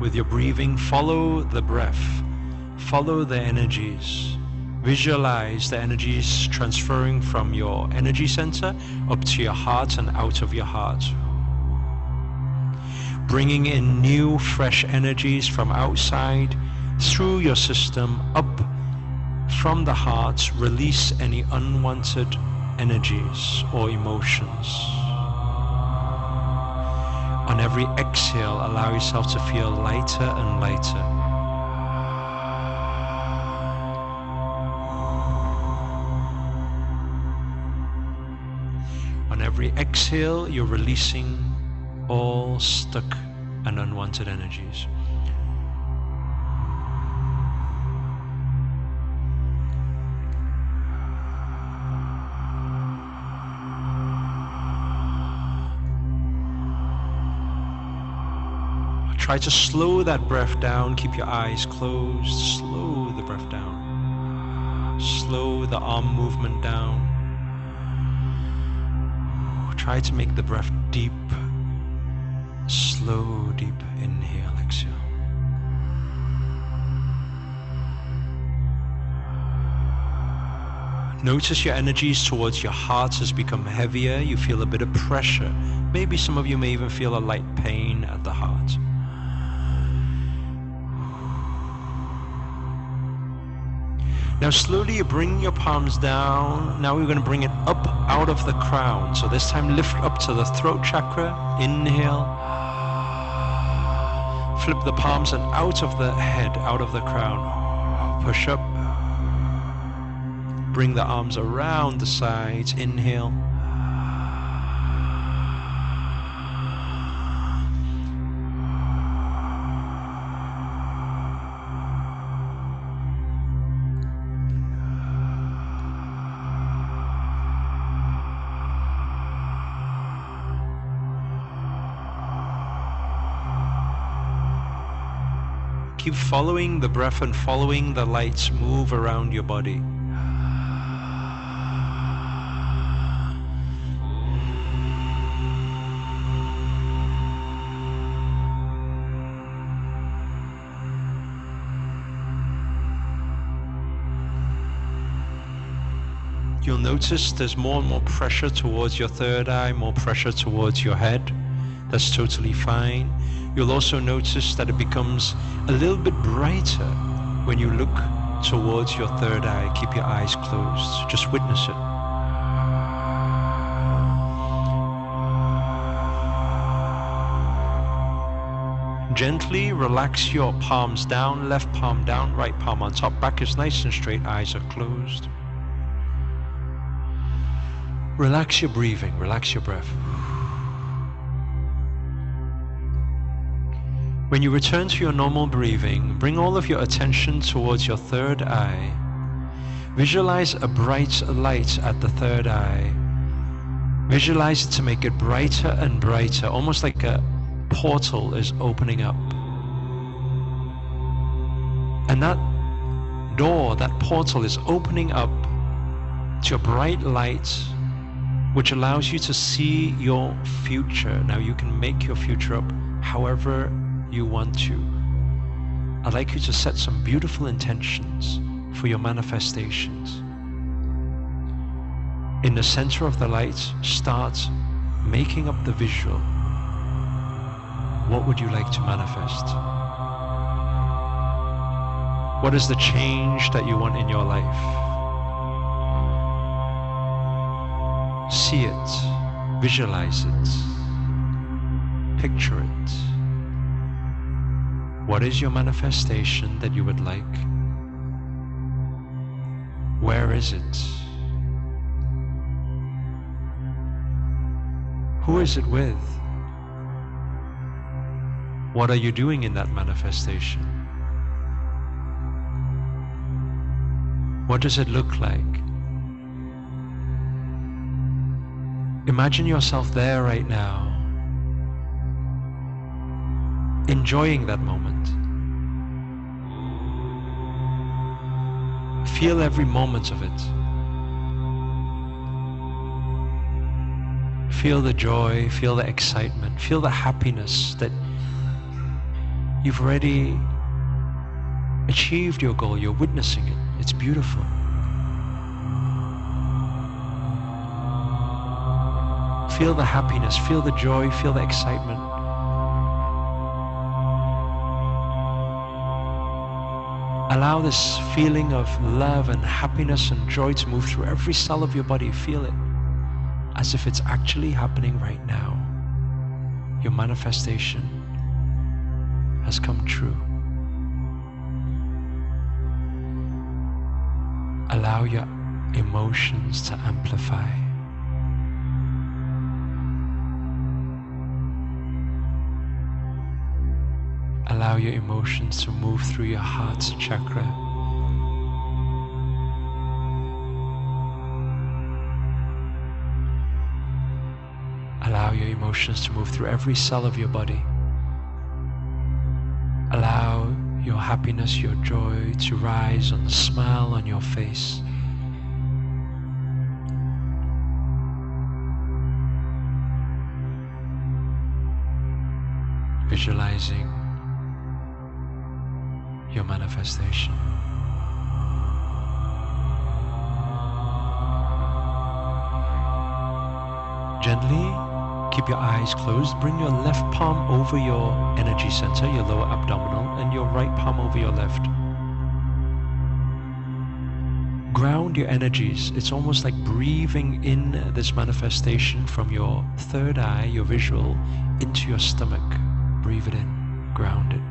With your breathing, follow the breath, follow the energies. Visualize the energies transferring from your energy center up to your heart and out of your heart. Bringing in new, fresh energies from outside, through your system, up from the heart. Release any unwanted energies or emotions. On every exhale, allow yourself to feel lighter and lighter. On every exhale, you're releasing all stuck and unwanted energies. Try to slow that breath down. Keep your eyes closed. Slow the breath down. Slow the arm movement down. Try to make the breath deep. Slow, deep inhale, exhale. Notice your energies towards your heart has become heavier. You feel a bit of pressure. Maybe some of you may even feel a light pain at the heart. Now slowly you bring your palms down. Now we're going to bring it up out of the crown. So this time lift up to the throat chakra. Inhale. Flip the palms and out of the head, out of the crown. Push up. Bring the arms around the sides. Inhale. Keep following the breath and following the lights move around your body. You'll notice there's more and more pressure towards your third eye, more pressure towards your head. That's totally fine. You'll also notice that it becomes a little bit brighter when you look towards your third eye. Keep your eyes closed. Just witness it. Gently relax your palms down, left palm down, right palm on top. Back is nice and straight, eyes are closed. Relax your breathing, relax your breath. When you return to your normal breathing, bring all of your attention towards your third eye. Visualize a bright light at the third eye. Visualize it to make it brighter and brighter, almost like a portal is opening up. And that door, that portal is opening up to a bright light which allows you to see your future. Now you can make your future up however you want to. I'd like you to set some beautiful intentions for your manifestations. In the center of the light, start making up the visual. What would you like to manifest? What is the change that you want in your life? See it, visualize it, picture it. What is your manifestation that you would like? Where is it? Who is it with? What are you doing in that manifestation? What does it look like? Imagine yourself there right now, enjoying that moment. Feel every moment of it. Feel the joy, feel the excitement, feel the happiness that you've already achieved your goal. You're witnessing it. It's beautiful. Feel the happiness, feel the joy, feel the excitement. Allow this feeling of love and happiness and joy to move through every cell of your body. Feel it as if it's actually happening right now. Your manifestation has come true. Allow your emotions to amplify. Allow your emotions to move through your heart chakra. Allow your emotions to move through every cell of your body. happiness, your joy to rise on the smile on your face. Visualizing your manifestation. Gently keep your eyes closed. Bring your left palm over your energy center, your lower abdominal, and your right palm over your left. Ground your energies. It's almost like breathing in this manifestation from your third eye, your visual, into your stomach. Breathe it in, ground it.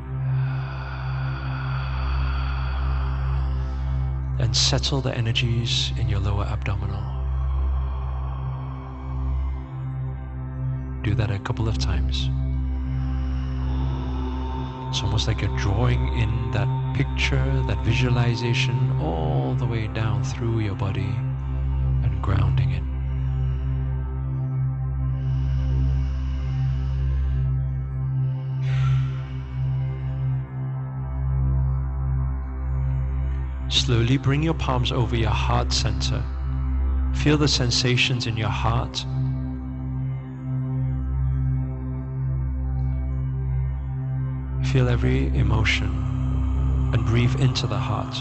And settle the energies in your lower abdominal. Do that a couple of times. It's almost like you're drawing in that picture, that visualization, all the way down through your body and grounding it. Slowly bring your palms over your heart center. Feel the sensations in your heart. Feel every emotion and breathe into the heart.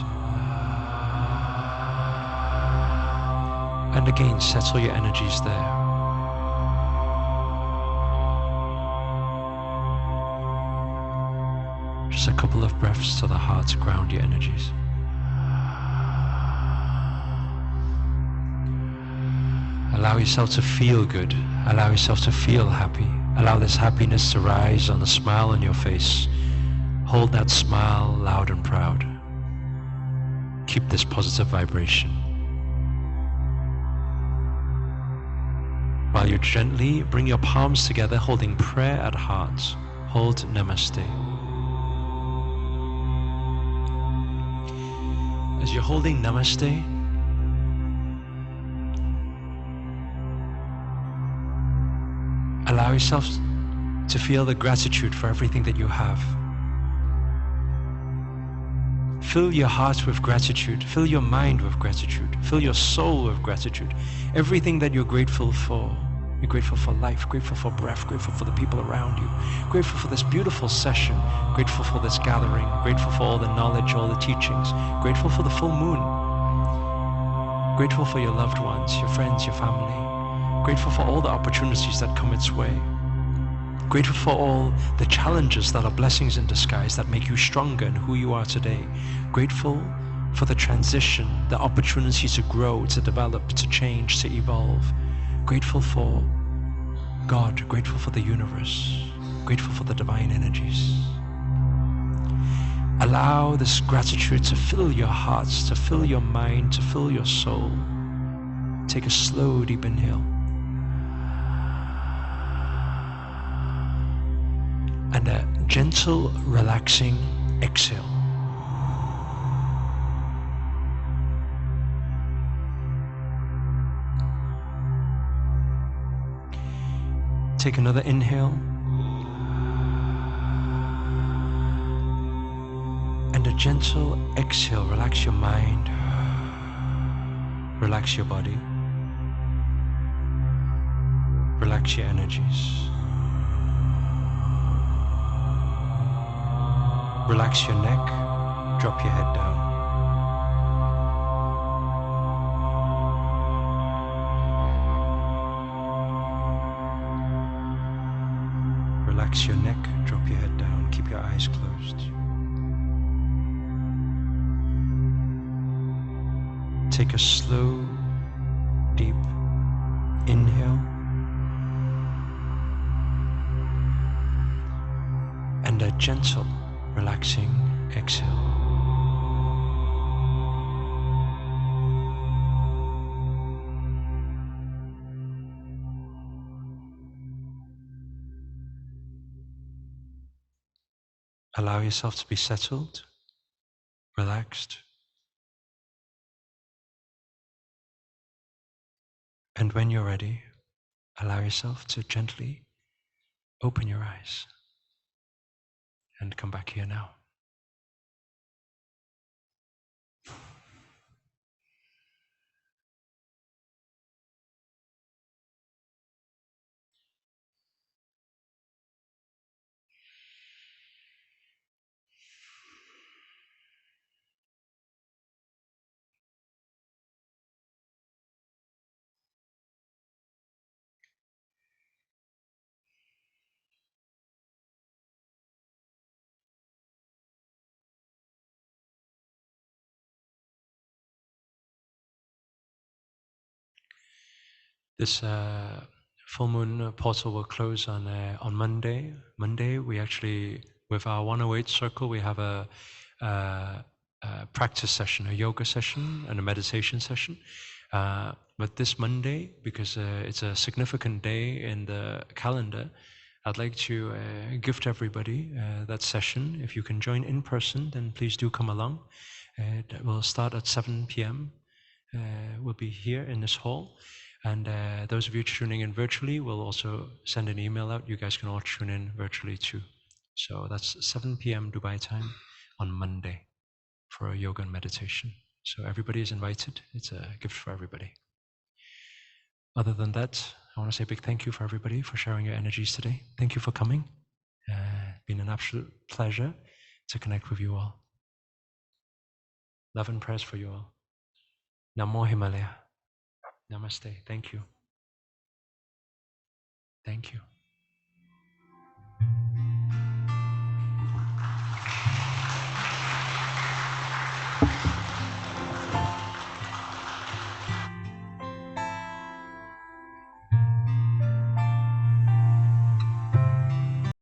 And again, settle your energies there. Just a couple of breaths to the heart to ground your energies. Allow yourself to feel good. Allow yourself to feel happy. Allow this happiness to rise on the smile on your face. Hold that smile loud and proud. Keep this positive vibration. While you gently bring your palms together, holding prayer at heart, hold Namaste. As you're holding Namaste, allow yourself to feel the gratitude for everything that you have. Fill your heart with gratitude. Fill your mind with gratitude. Fill your soul with gratitude. Everything that you're grateful for. You're grateful for life, grateful for breath, grateful for the people around you, grateful for this beautiful session, grateful for this gathering, grateful for all the knowledge, all the teachings, grateful for the full moon, grateful for your loved ones, your friends, your family, grateful for all the opportunities that come its way, grateful for all the challenges that are blessings in disguise that make you stronger in who you are today, grateful for the transition, the opportunity to grow, to develop, to change, to evolve, grateful for God, grateful for the universe, grateful for the divine energies. Allow this gratitude to fill your hearts, to fill your mind, to fill your soul. Take a slow, deep inhale. And a gentle, relaxing exhale. Take another inhale. And a gentle exhale. Relax your mind. Relax your body. Relax your energies. Relax your neck, drop your head down. Relax your neck, drop your head down, keep your eyes closed. Take a slow, deep inhale. And a gentle, relaxing exhale. Allow yourself to be settled, relaxed, and when you're ready, allow yourself to gently open your eyes and come back here now. This full moon portal will close on Monday. Monday, we actually, with our 108 circle, we have a practice session, a yoga session, and a meditation session. But this Monday, because it's a significant day in the calendar, I'd like to gift everybody that session. If you can join in person, then please do come along. It will start at 7 p.m. We'll be here in this hall. And those of you tuning in virtually, we'll also send an email out. You guys can all tune in virtually too. So that's 7 p.m. Dubai time on Monday for a yoga and meditation. So everybody is invited. It's a gift for everybody. Other than that, I want to say a big thank you for everybody for sharing your energies today. Thank you for coming. It's been an absolute pleasure to connect with you all. Love and prayers for you all. Namo Himalaya. Namaste. Thank you. Thank you.